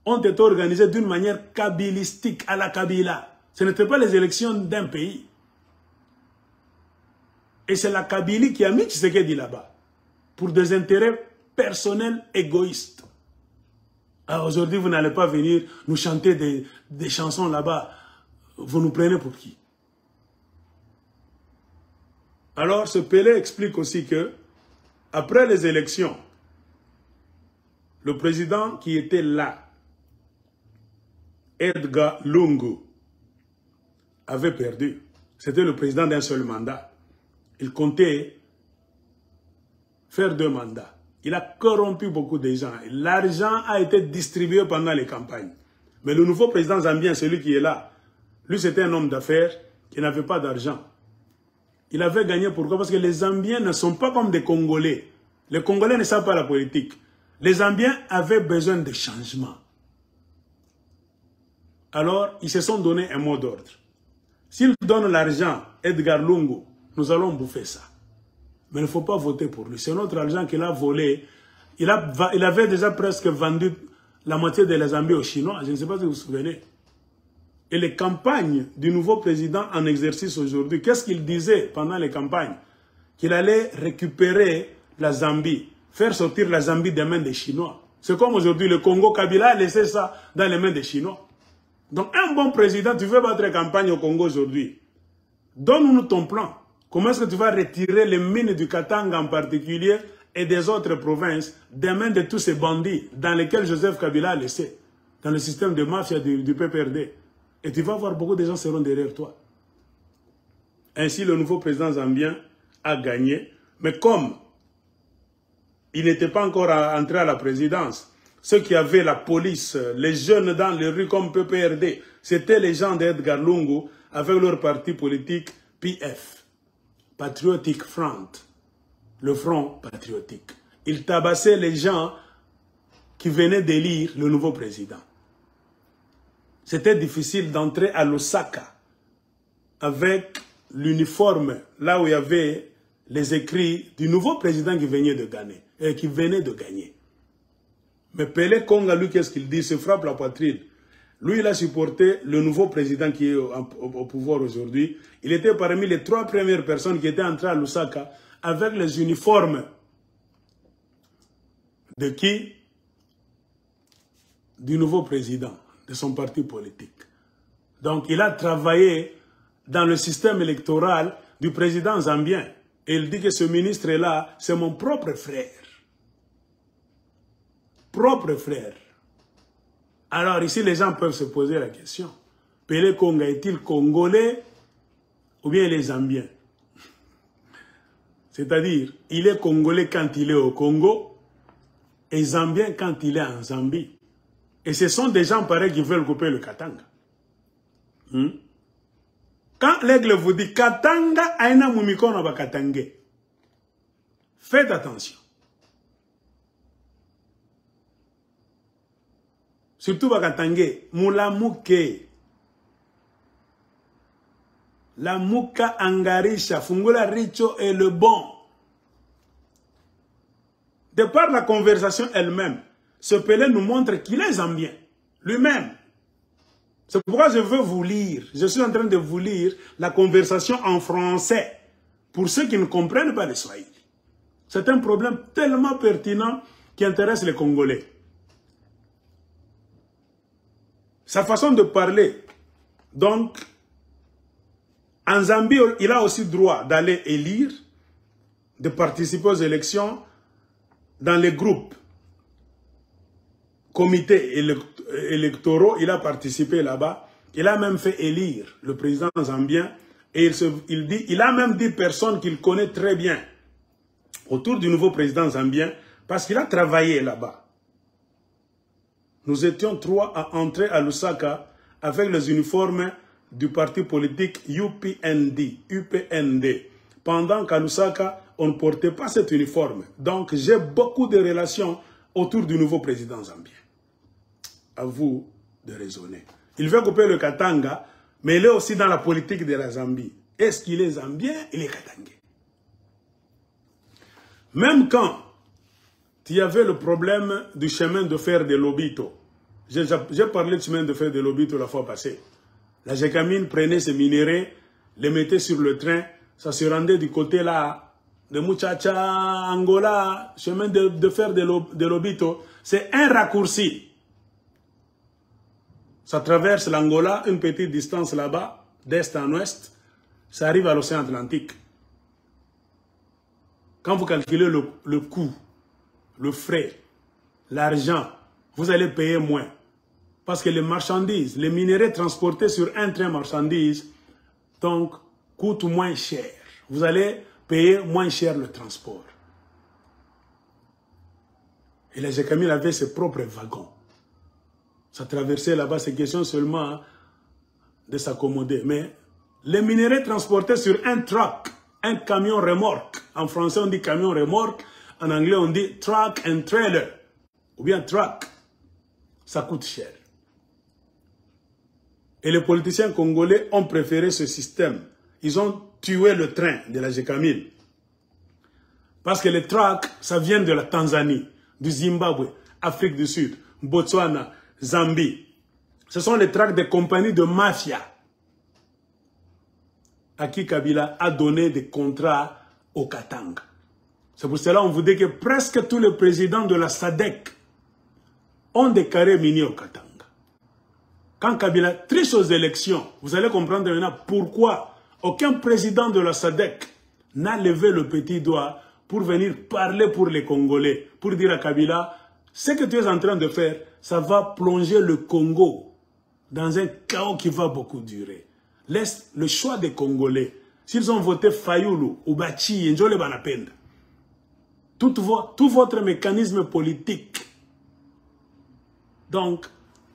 ont été organisées d'une manière kabylistique, à la Kabila. Ce n'étaient pas les élections d'un pays. Et c'est la Kabylie qui a mis Tshisekedi là-bas, pour des intérêts personnels égoïstes. Alors aujourd'hui, vous n'allez pas venir nous chanter des chansons là-bas. Vous nous prenez pour qui? Alors, ce Pelé explique aussi que, après les élections, le président qui était là, Edgar Lungu, avait perdu. C'était le président d'un seul mandat. Il comptait faire 2 mandats. Il a corrompu beaucoup de gens. L'argent a été distribué pendant les campagnes. Mais le nouveau président zambien, celui qui est là, lui c'était un homme d'affaires qui n'avait pas d'argent. Il avait gagné pourquoi? Parce que les Zambiens ne sont pas comme des Congolais. Les Congolais ne savent pas la politique. Les Zambiens avaient besoin de changement. Alors, ils se sont donné un mot d'ordre. S'ils donnent l'argent, Edgar Lungu, nous allons bouffer ça. Mais il ne faut pas voter pour lui. C'est notre argent qu'il a volé. Il avait déjà presque vendu la moitié de la Zambie aux Chinois. Je ne sais pas si vous vous souvenez. Et les campagnes du nouveau président en exercice aujourd'hui, qu'est-ce qu'il disait pendant les campagnes? Qu'il allait récupérer la Zambie, faire sortir la Zambie des mains des Chinois. C'est comme aujourd'hui, le Congo, Kabila a laissé ça dans les mains des Chinois. Donc un bon président, tu veux battre campagne au Congo aujourd'hui. Donne-nous ton plan. Comment est-ce que tu vas retirer les mines du Katanga en particulier et des autres provinces des mains de tous ces bandits dans lesquels Joseph Kabila a laissé, dans le système de mafia du PPRD. Et tu vas voir beaucoup de gens seront derrière toi. Ainsi, le nouveau président zambien a gagné. Mais comme il n'était pas encore entré à la présidence, ceux qui avaient la police, les jeunes dans les rues comme PPRD, c'était les gens d'Edgar Lungu avec leur parti politique PF, Patriotic Front, le Front Patriotique. Ils tabassaient les gens qui venaient d'élire le nouveau président. C'était difficile d'entrer à Lusaka avec l'uniforme, là où il y avait les écrits du nouveau président qui venait de gagner. Mais Pelé Konga, lui, qu'est-ce qu'il dit? Se frappe la poitrine. Lui, il a supporté le nouveau président qui est au pouvoir aujourd'hui. Il était parmi les 3 premières personnes qui étaient entrées à Lusaka avec les uniformes de qui? Du nouveau président de son parti politique. Donc, il a travaillé dans le système électoral du président zambien. Et il dit que ce ministre-là, c'est mon propre frère. Propre frère. Alors ici, les gens peuvent se poser la question. Pelé Konga est-il congolais ou bien il est zambien? C'est-à-dire, il est congolais quand il est au Congo et zambien quand il est en Zambie. Et ce sont des gens pareils qui veulent couper le Katanga. Quand l'aigle vous dit Katanga aina mumikono ba Katangé, faites attention. Surtout ba Katangé, mulamuke. La muka angarisha, fungula richo est le bon. De par la conversation elle-même, ce Pelé nous montre qu'il est zambien, lui-même. C'est pourquoi je veux vous lire, je suis en train de vous lire la conversation en français, pour ceux qui ne comprennent pas le Swahili. C'est un problème tellement pertinent qui intéresse les Congolais. Sa façon de parler, donc, en Zambie, il a aussi droit d'aller élire, de participer aux élections dans les groupes. Comités électoraux, il a participé là-bas. Il a même fait élire le président zambien. Et il a même dit personne qu'il connaît très bien autour du nouveau président zambien parce qu'il a travaillé là-bas. Nous étions 3 à entrer à Lusaka avec les uniformes du parti politique UPND. Pendant qu'à Lusaka, on ne portait pas cet uniforme. Donc j'ai beaucoup de relations autour du nouveau président zambien. À vous de raisonner. Il veut couper le Katanga, mais il est aussi dans la politique de la Zambie. Est-ce qu'il est zambien? Il est katangais. Même quand il y avait le problème du chemin de fer de Lobito, j'ai parlé du chemin de fer de Lobito la fois passée. La Gécamine prenait ces minéraux, les mettait sur le train, ça se rendait du côté là, de Muchacha, Angola, chemin de fer de Lobito. C'est un raccourci. Ça traverse l'Angola, une petite distance là-bas, d'est en ouest, ça arrive à l'océan Atlantique. Quand vous calculez le coût, le frais, l'argent, vous allez payer moins. Parce que les marchandises, les minéraux transportés sur un train marchandises, donc, coûtent moins cher. Vous allez payer moins cher le transport. Et la Gécamine avait ses propres wagons. Ça traversait là-bas, c'est question seulement de s'accommoder. Mais les minéraux transportés sur un truck, un camion remorque. En français, on dit camion remorque. En anglais, on dit truck and trailer. Ou bien truck. Ça coûte cher. Et les politiciens congolais ont préféré ce système. Ils ont tué le train de la G1000. Parce que les tracts, ça vient de la Tanzanie, du Zimbabwe, Afrique du Sud, Botswana, Zambie. Ce sont les tracts des compagnies de mafia à qui Kabila a donné des contrats au Katanga. C'est pour cela qu'on vous dit que presque tous les présidents de la SADC ont des carrés miniers au Katanga. Quand Kabila triche aux élections, vous allez comprendre maintenant pourquoi aucun président de la SADC n'a levé le petit doigt pour venir parler pour les Congolais, pour dire à Kabila, ce que tu es en train de faire, ça va plonger le Congo dans un chaos qui va beaucoup durer. Laisse le choix des Congolais. S'ils ont voté Fayoulou ou Bachi, Njole Banapenda, tout votre mécanisme politique, donc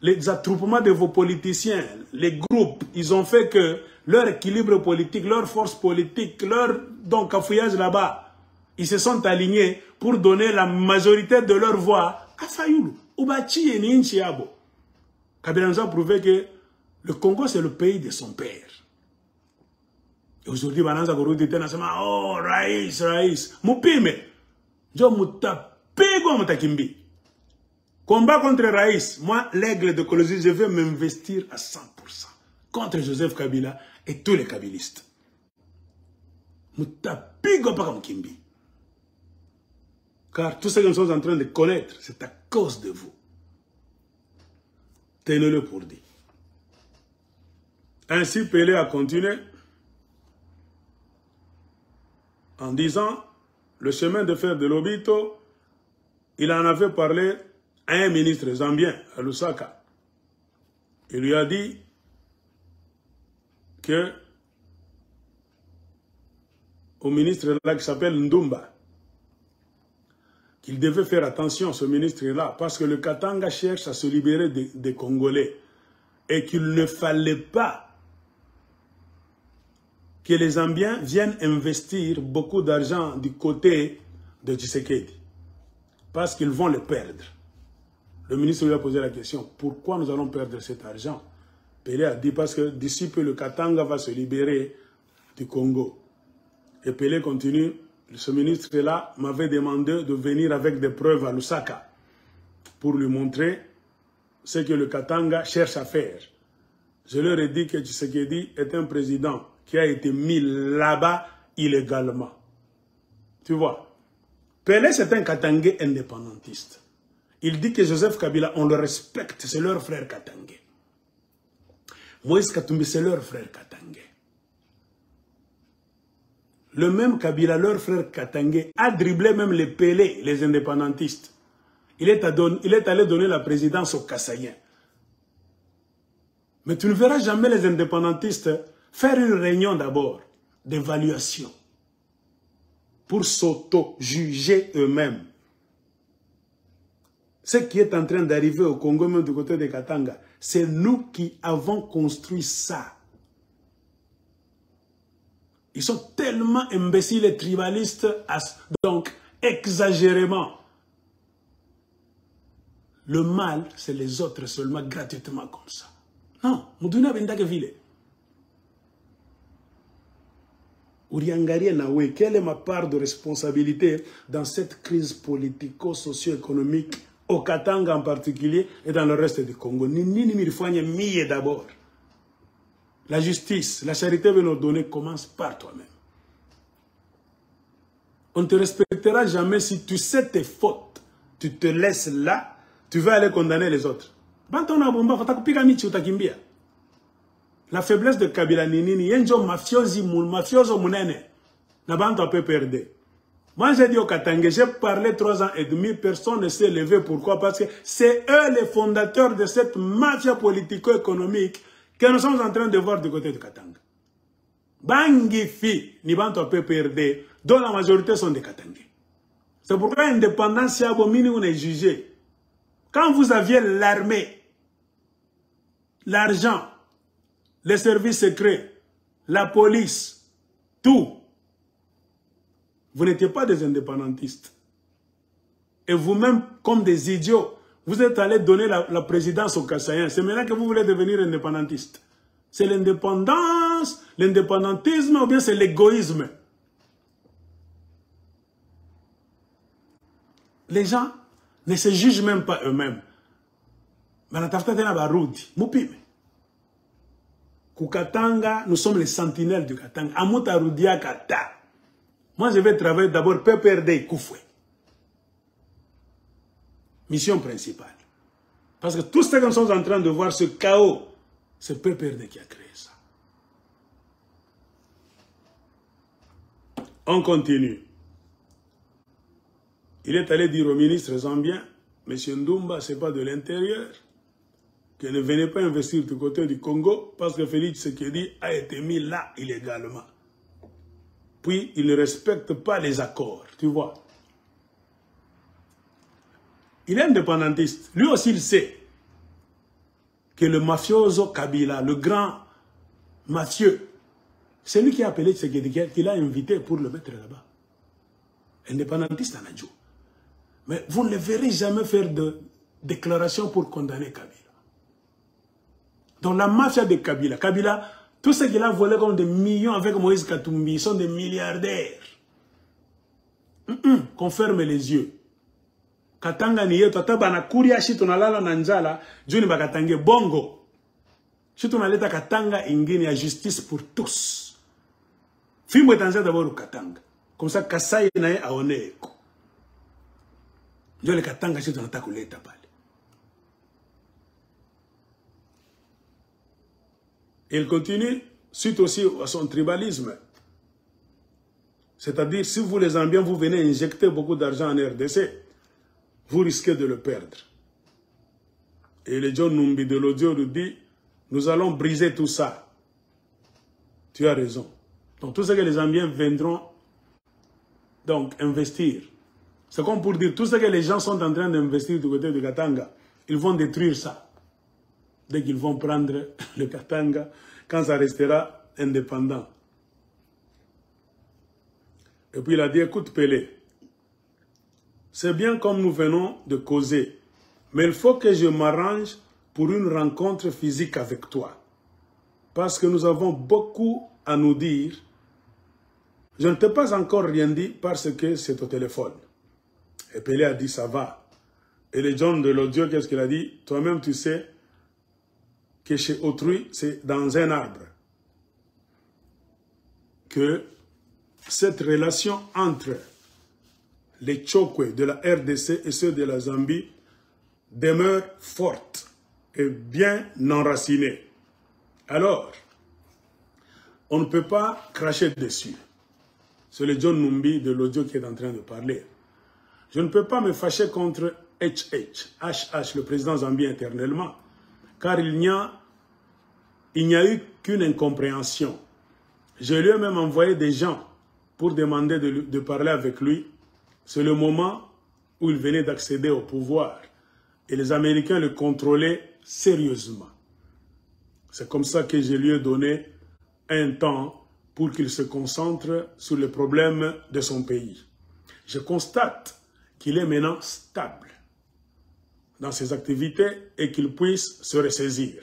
les attroupements de vos politiciens, les groupes, ils ont fait que leur équilibre politique, leur force politique, leur cafouillage là-bas, ils se sont alignés pour donner la majorité de leur voix à Fayoulou, Oubachi et Ninchiabo. Kabila nous a prouvé que le Congo, c'est le pays de son père. Et aujourd'hui, Bananza Gorudi Tenasema, oh, Raïs, Moupime, Jo Moutapego Moutakimbi. Combat contre Raïs, moi, l'aigle de Colosie, je vais m'investir à 100% contre Joseph Kabila et tous les kabilistes. Moutapigo Pakamkimbi. Car tout ce que nous sommes en train de connaître, c'est à cause de vous. Tenez-le pour dit. Ainsi, Pelé a continué en disant, le chemin de fer de Lobito, il en avait parlé à un ministre zambien, à Lusaka. Il lui a dit que au ministre là qui s'appelle Ndumba, qu'il devait faire attention, ce ministre-là, parce que le Katanga cherche à se libérer des Congolais et qu'il ne fallait pas que les Zambiens viennent investir beaucoup d'argent du côté de Tshisekedi, parce qu'ils vont le perdre. Le ministre lui a posé la question, pourquoi nous allons perdre cet argent? Pelé a dit, parce que d'ici peu le Katanga va se libérer du Congo. Et Pelé continue, ce ministre-là m'avait demandé de venir avec des preuves à Lusaka pour lui montrer ce que le Katanga cherche à faire. Je leur ai dit que Tshisekedi est un président qui a été mis là-bas illégalement. Tu vois, Pelé c'est un Katangais indépendantiste. Il dit que Joseph Kabila, on le respecte, c'est leur frère Katangais. Moïse Katumbi, c'est leur frère Katangais. Le même Kabila, leur frère Katangais, a dribblé même les Pelé, les indépendantistes. Il est allé donner la présidence aux Kassaïens. Mais tu ne verras jamais les indépendantistes faire une réunion d'abord d'évaluation pour s'auto-juger eux-mêmes. Ce qui est en train d'arriver au Congo, même du côté de Katanga, c'est nous qui avons construit ça. Ils sont tellement imbéciles et tribalistes, donc exagérément. Le mal, c'est les autres seulement gratuitement comme ça. Non, Moudouna Bendake Ville. Ouriangari Nawe, quelle est ma part de responsabilité dans cette crise politico-socio-économique, au Katanga en particulier et dans le reste du Congo? Ni d'abord. La justice, la charité veut nous donner, commence par toi-même. On ne te respectera jamais si tu sais tes fautes. Tu te laisses là, tu vas aller condamner les autres. La faiblesse de Kabila Ninini, yenjo mafioso munene, n'a pas un peu perdu. Moi j'ai dit au Katanga, j'ai parlé 3 ans et demi, personne ne s'est levé. Pourquoi? Parce que c'est eux les fondateurs de cette mafia politico-économique que nous sommes en train de voir du côté de Katanga. Bangifi, ni banto peu perdre, dont la majorité sont des Katangais. C'est pourquoi l'indépendance Yabomini on est jugé. Quand vous aviez l'armée, l'argent, les services secrets, la police, tout, vous n'étiez pas des indépendantistes. Et vous-même, comme des idiots, vous êtes allés donner la présidence aux Kassaïens. C'est maintenant que vous voulez devenir indépendantiste. C'est l'indépendance, l'indépendantisme ou bien c'est l'égoïsme. Les gens ne se jugent même pas eux-mêmes. Kukatanga, nous sommes les sentinelles du Katanga. Amuta Rudia Kata. Moi, je vais travailler d'abord PPRD Koufoué. Mission principale. Parce que tout ce que nous sommes en train de voir, ce chaos, c'est PPRD qui a créé ça. On continue. Il est allé dire au ministre zambien, M. Ndoumba, ce n'est pas de l'intérieur, que ne venez pas investir du côté du Congo, parce que Félix Tshisekedi a été mis là illégalement. Puis, il ne respecte pas les accords, tu vois. Il est indépendantiste. Lui aussi, il sait que le mafioso Kabila, le grand mafieux, c'est lui qui a appelé Tshisekedi, qui l'a invité pour le mettre là-bas. Indépendantiste en adjo. Mais vous ne le verrez jamais faire de déclaration pour condamner Kabila. Dans la mafia de Kabila, tout ce qu'il a volé comme des millions avec Moïse Katumbi, ils sont des milliardaires. Qu'on ferme les yeux. Katanga ni yetu, atabana kuria shi tunalala na njala, juni bakatange bongo. Shi tunaleta Katanga ingine ya justice pour tous. Fimbo etanza d'abord Katanga. Comme ça, Kasai nae aone eko. Ndio le Katanga shi tunataka kuleta pale. Il continue, suite aussi à son tribalisme. C'est-à-dire, si vous les Zambiens, vous venez injecter beaucoup d'argent en RDC, vous risquez de le perdre. Et le John Numbi de l'audio nous dit, nous allons briser tout ça. Tu as raison. Donc tout ce que les Zambiens viendront donc investir, c'est comme pour dire, tout ce que les gens sont en train d'investir du côté de Katanga, ils vont détruire ça. Dès qu'ils vont prendre le Katanga, quand ça restera indépendant. Et puis il a dit, écoute Pelé, c'est bien comme nous venons de causer, mais il faut que je m'arrange pour une rencontre physique avec toi. Parce que nous avons beaucoup à nous dire. Je ne t'ai pas encore rien dit parce que c'est au téléphone. Et Pelé a dit, ça va. Et le John de l'audio, qu'est-ce qu'il a dit? Toi-même, tu sais que chez autrui, c'est dans un arbre que cette relation entre les Tchokwe de la RDC et ceux de la Zambie demeure forte et bien enracinée. Alors, on ne peut pas cracher dessus. C'est le John Numbi de l'audio qui est en train de parler. Je ne peux pas me fâcher contre HH, le président zambien éternellement, car il n'y a eu qu'une incompréhension. Je lui ai même envoyé des gens pour demander de parler avec lui. C'est le moment où il venait d'accéder au pouvoir. Et les Américains le contrôlaient sérieusement. C'est comme ça que je lui ai donné un temps pour qu'il se concentre sur les problèmes de son pays. Je constate qu'il est maintenant stable dans ses activités et qu'il puisse se ressaisir.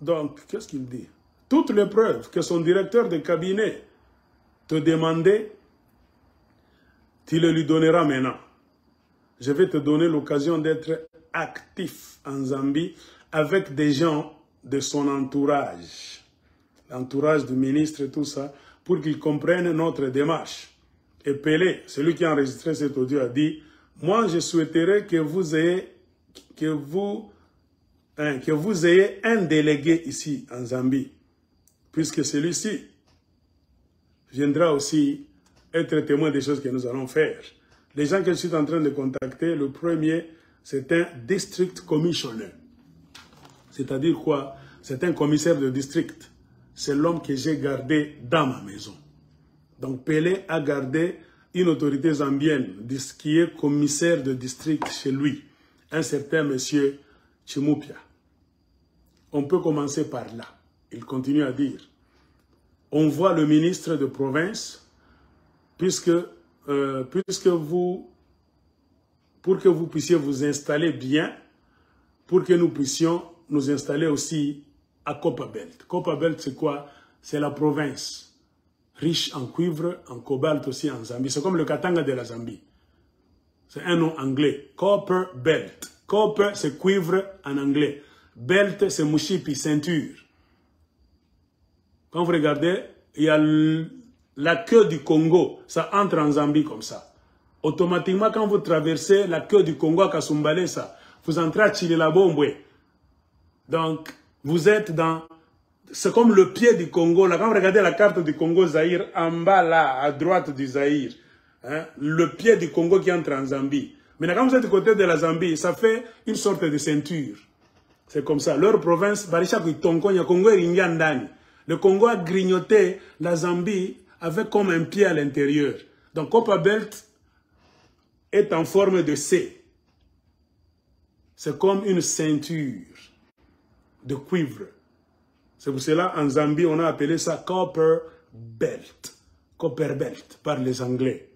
Donc, qu'est-ce qu'il dit? Toutes les preuves que son directeur de cabinet te demandait, tu le lui donneras maintenant. Je vais te donner l'occasion d'être actif en Zambie avec des gens de son entourage, l'entourage du ministre et tout ça, pour qu'ils comprennent notre démarche. Et Pelé, celui qui a enregistré cet audio, a dit, moi je souhaiterais que vous ayez un délégué ici en Zambie, puisque celui-ci viendra aussi être témoin des choses que nous allons faire. Les gens que je suis en train de contacter, le premier, c'est un district commissioner. C'est-à-dire quoi? C'est un commissaire de district. C'est l'homme que j'ai gardé dans ma maison. Donc Pelé a gardé une autorité zambienne qui est commissaire de district chez lui, un certain monsieur Chimupia. On peut commencer par là. Il continue à dire, on voit le ministre de province, puisque vous pour que vous puissiez vous installer bien, pour que nous puissions nous installer aussi à Copperbelt. Copperbelt, c'est quoi? C'est la province riche en cuivre, en cobalt aussi en Zambie. C'est comme le Katanga de la Zambie. C'est un nom anglais. Copperbelt. Copper, c'est cuivre en anglais. Belt, c'est mushipi, ceinture. Quand vous regardez, il y a la queue du Congo. Ça entre en Zambie comme ça. Automatiquement, quand vous traversez la queue du Congo à Kasumbale, ça, vous entrez à Chililabombe. Donc, vous êtes dans... C'est comme le pied du Congo. Là, quand vous regardez la carte du Congo-Zaïre, en bas là, à droite du Zaïre, hein, le pied du Congo qui entre en Zambie. Maintenant, quand vous êtes du côté de la Zambie, ça fait une sorte de ceinture. C'est comme ça. Leur province, le Congo a grignoté la Zambie avec comme un pied à l'intérieur. Donc, Copperbelt est en forme de C. C'est comme une ceinture de cuivre. C'est pour cela, en Zambie, on a appelé ça Copperbelt. Copperbelt, par les Anglais.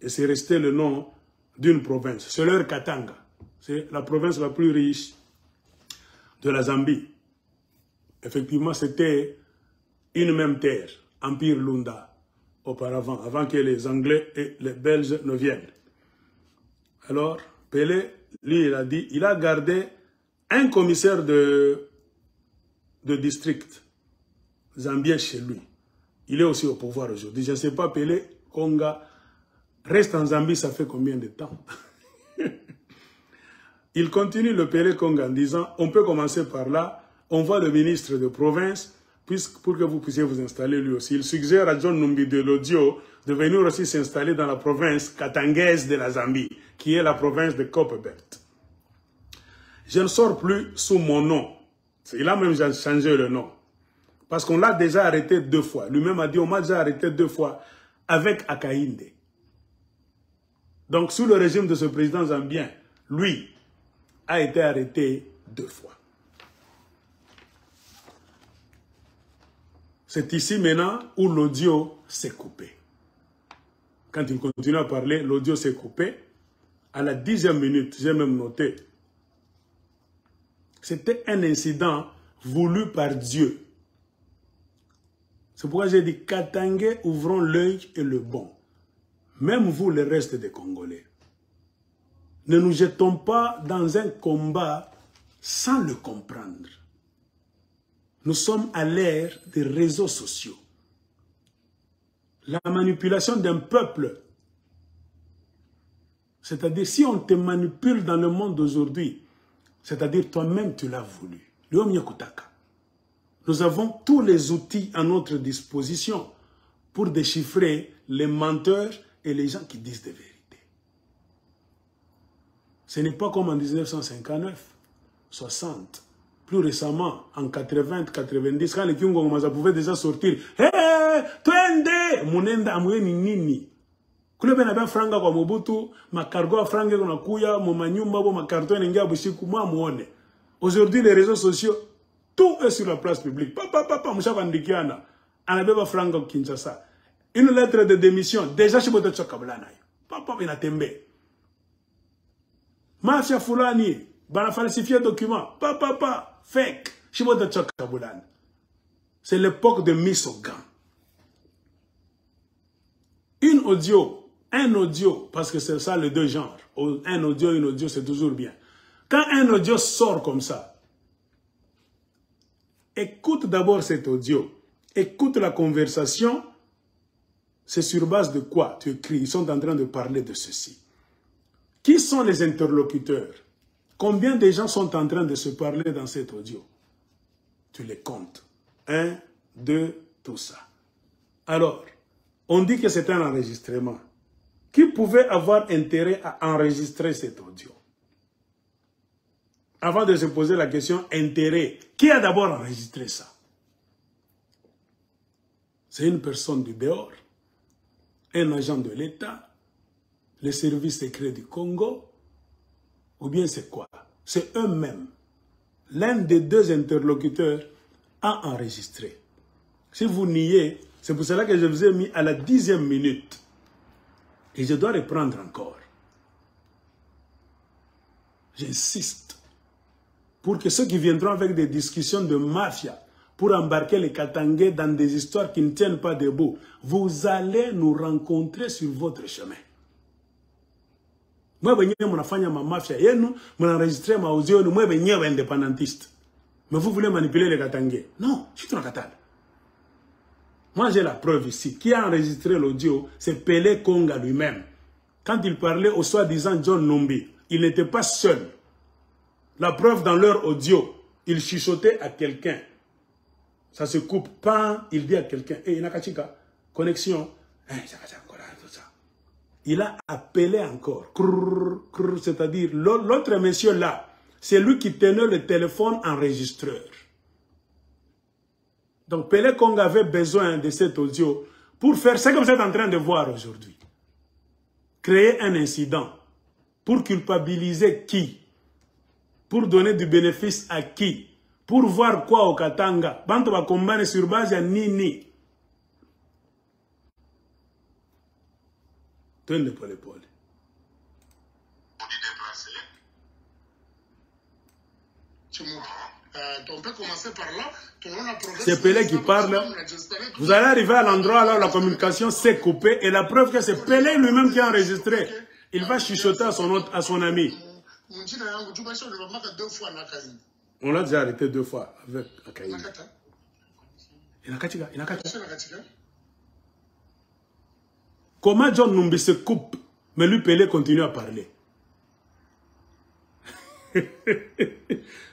Et c'est resté le nom d'une province. C'est leur Katanga. C'est la province la plus riche de la Zambie. Effectivement, c'était une même terre, Empire Lunda, auparavant, avant que les Anglais et les Belges ne viennent. Alors, Pelé, lui, il a dit, il a gardé un commissaire de district zambien chez lui. Il est aussi au pouvoir aujourd'hui. Je ne sais pas, Pelé, Konga, reste en Zambie, ça fait combien de temps? Il continue le Pelé Konga en disant, on peut commencer par là, on voit le ministre de province, pour que vous puissiez vous installer lui aussi. Il suggère à John Numbi de l'Audio de venir aussi s'installer dans la province katangaise de la Zambie, qui est la province de Copperbelt. Je ne sors plus sous mon nom. Il a même changé le nom. Parce qu'on l'a déjà arrêté 2 fois. Lui-même a dit, on m'a déjà arrêté 2 fois avec Akainde. Donc, sous le régime de ce président zambien, lui a été arrêté 2 fois. C'est ici maintenant où l'audio s'est coupé. Quand il continue à parler, l'audio s'est coupé. À la 10e minute, j'ai même noté, c'était un incident voulu par Dieu. C'est pourquoi j'ai dit, Katangais, ouvrons l'œil et le bon. Même vous, le reste des Congolais. Ne nous jetons pas dans un combat sans le comprendre. Nous sommes à l'ère des réseaux sociaux. La manipulation d'un peuple, c'est-à-dire si on te manipule dans le monde d'aujourd'hui, c'est-à-dire toi-même tu l'as voulu. Nous avons tous les outils à notre disposition pour déchiffrer les menteurs et les gens qui disent des vérités. Ce n'est pas comme en 1959, 60. Plus récemment, en 80, 90, quand les Kyungoma pouvaient déjà sortir, hey, twende, munenda amweni nini. Kule bena ben franga kwa Mobutu, makargo a franga kwa kuya, momanyumba bo makarto n'engia bushiku mwa muone. Aujourd'hui, les réseaux sociaux, tout est sur la place publique. Papa, moucha bandikiana, anabeba franga au Kinshasa. Une lettre de démission, déjà chez Boto Chokabulana. Papa, il a tembe. Mafia Fulani, bana falsifié document. Papa, fake. C'est l'époque de mise au gant. Un audio, parce que c'est ça les 2 genres. Un audio, c'est toujours bien. Quand un audio sort comme ça, écoute d'abord cet audio. Écoute la conversation. C'est sur base de quoi tu écris? Ils sont en train de parler de ceci. Qui sont les interlocuteurs? Combien de gens sont en train de se parler dans cet audio? Tu les comptes. 1, 2, tout ça. Alors, on dit que c'est un enregistrement. Qui pouvait avoir intérêt à enregistrer cet audio? Avant de se poser la question, intérêt. Qui a d'abord enregistré ça? C'est une personne du dehors, un agent de l'État, les services secrets du Congo, ou bien c'est quoi? C'est eux-mêmes. L'un des 2 interlocuteurs a enregistré. Si vous niez, c'est pour cela que je vous ai mis à la 10e minute. Et je dois reprendre encore. J'insiste. Pour que ceux qui viendront avec des discussions de mafia, pour embarquer les Katangais dans des histoires qui ne tiennent pas debout, vous allez nous rencontrer sur votre chemin. Moi, je suis ma mafia, je enregistré ma audio, moi, je suis indépendantiste. Mais vous voulez manipuler les Katangais? Non, je suis un Katal. Moi, j'ai la preuve ici. Qui a enregistré l'audio? C'est Pelé Konga lui-même. Quand il parlait au soi-disant John Numbi, il n'était pas seul. La preuve dans leur audio, il chuchotait à quelqu'un. Ça se coupe, pas, il dit à quelqu'un, hey, Nakachika, connexion. Il a appelé encore, c'est-à-dire l'autre monsieur là, c'est lui qui tenait le téléphone enregistreur. Donc Pelé Kong avait besoin de cet audio pour faire ce que vous êtes en train de voir aujourd'hui. Créer un incident. Pour culpabiliser qui? Pour donner du bénéfice à qui? Pour voir quoi au Katanga? Banto va combattre sur base à Nini. Tenez pour l'épaule. On peut commencer par là. C'est Pelé qui parle. Vous allez arriver à l'endroit là où la communication s'est coupée et la preuve que c'est Pelé lui-même qui a enregistré. Il va chuchoter à son ami. On l'a déjà arrêté 2 fois avec Akaï. Comment John Numbi se coupe, mais lui Pelé continue à parler?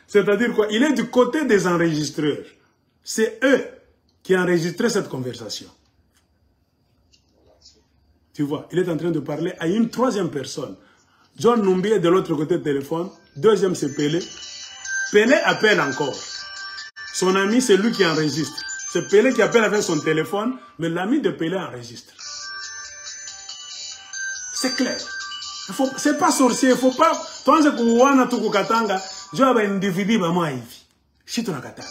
C'est-à-dire quoi? Il est du côté des enregistreurs. C'est eux qui ont enregistré cette conversation. Tu vois, il est en train de parler à une 3e personne. John Numbi est de l'autre côté du téléphone. 2e, c'est Pelé. Pelé appelle encore. Son ami, c'est lui qui enregistre. C'est Pelé qui appelle avec son téléphone, mais l'ami de Pelé enregistre. C'est clair. C'est pas sorcier, il ne faut pas... Toi, c'est que tu as Katanga, je vais un individu, je suis un Katanga.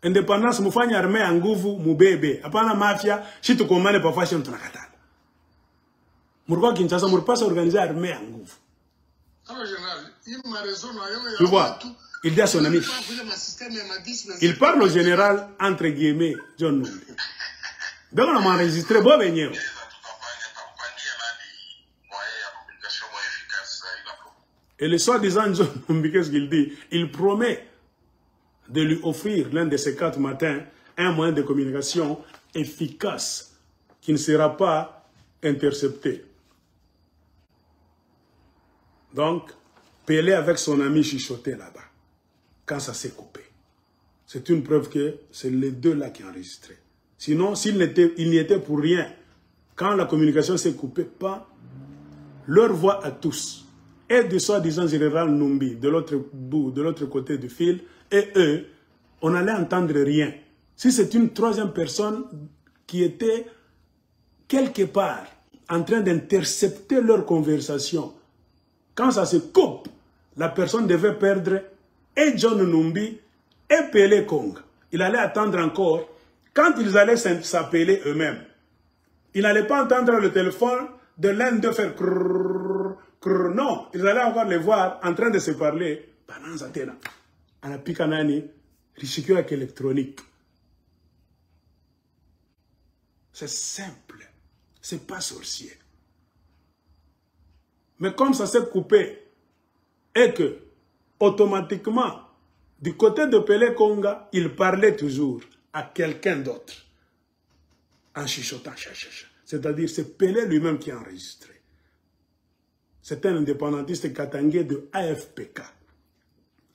Indépendance, je suis armée en Gouvu, mon bébé. Après la mafia, je suis commandé pour faire un Katanga. Pourquoi Kinshasa ne peut pas s'organiser armée en Gouvu? Tu vois, il dit à son ami. Il parle au général, entre guillemets, John Numbi. Donc on a enregistré, bon, ben, et le soi-disant John Numbi, qu'est-ce qu'il dit? Il promet de lui offrir l'un de ces 4 matins un moyen de communication efficace qui ne sera pas intercepté. Donc, Pelé avec son ami chuchotait là-bas, quand ça s'est coupé. C'est une preuve que c'est les deux là qui ont enregistré. Sinon, il n'y était pour rien. Quand la communication s'est coupée, pas leur voix à tous. Et du soi-disant général Numbi, de l'autre bout, de l'autre côté du fil, et eux, on n'allait entendre rien. Si c'est une 3e personne qui était quelque part en train d'intercepter leur conversation, quand ça se coupe, la personne devait perdre et John Numbi et Pelé Kong. Il allait attendre encore quand ils allaient s'appeler eux-mêmes. Il n'allait pas entendre le téléphone de l'un de faire crrrr, crrrr. Non, ils allaient encore les voir en train de se parler. À la picanani, risicure électronique. C'est simple. C'est pas sorcier. Mais comme ça s'est coupé, et que, automatiquement, du côté de Pelé Konga, il parlait toujours à quelqu'un d'autre, en chuchotant. C'est-à-dire, c'est Pelé lui-même qui a enregistré. C'est un indépendantiste katangais de AFPK,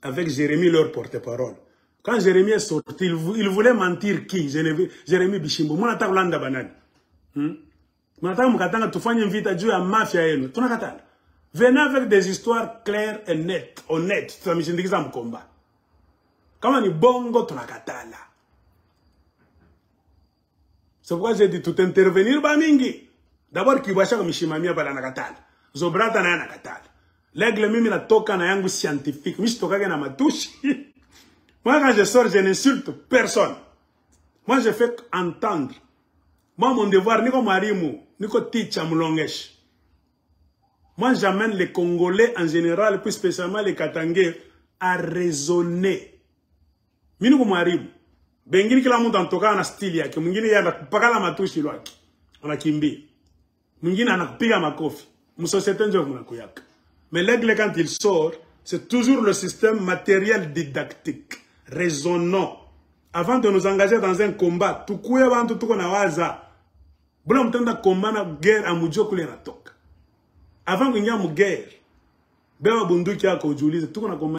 avec Jérémy, leur porte-parole. Quand Jérémy est sorti, il voulait mentir qui? Jérémy Bishimbo. Moi, je suis un banane. Venez avec des histoires claires et nettes, honnêtes. Ça me dit que ça me combat. Comment ni bongo tonakatala. C'est pourquoi j'ai dit tout intervenir bamingi. D'abord Kibasha comme Mishimamia balanakatala. Zobrata na nakatala. L'aigle mimi na toka na yangu scientifique. Mish toka na matouche. Moi quand je sors, je n'insulte personne. Moi je fais entendre. Moi mon devoir niko marimu, niko ticha mulongesh. Moi, j'amène les Congolais en général, plus spécialement les Katangais, à raisonner. Minu kumaribu. Bengini kila mtu anatoka na stili yake. Mwingine yeye anapakala matushi lwake. Anakimbia. Mwingine anakupiga makofi. Msociété ndio mnakuyaka. Mais l'aigle quand il sort, c'est toujours le système matériel didactique. Raisonnons. Avant de nous engager dans un combat, tukuye bantu tuko na waza. Bula mtenda combat na guerre amujio kule natoka. Avant kuingia mu guerre, beba bunduki yako ujiulize tuko na combat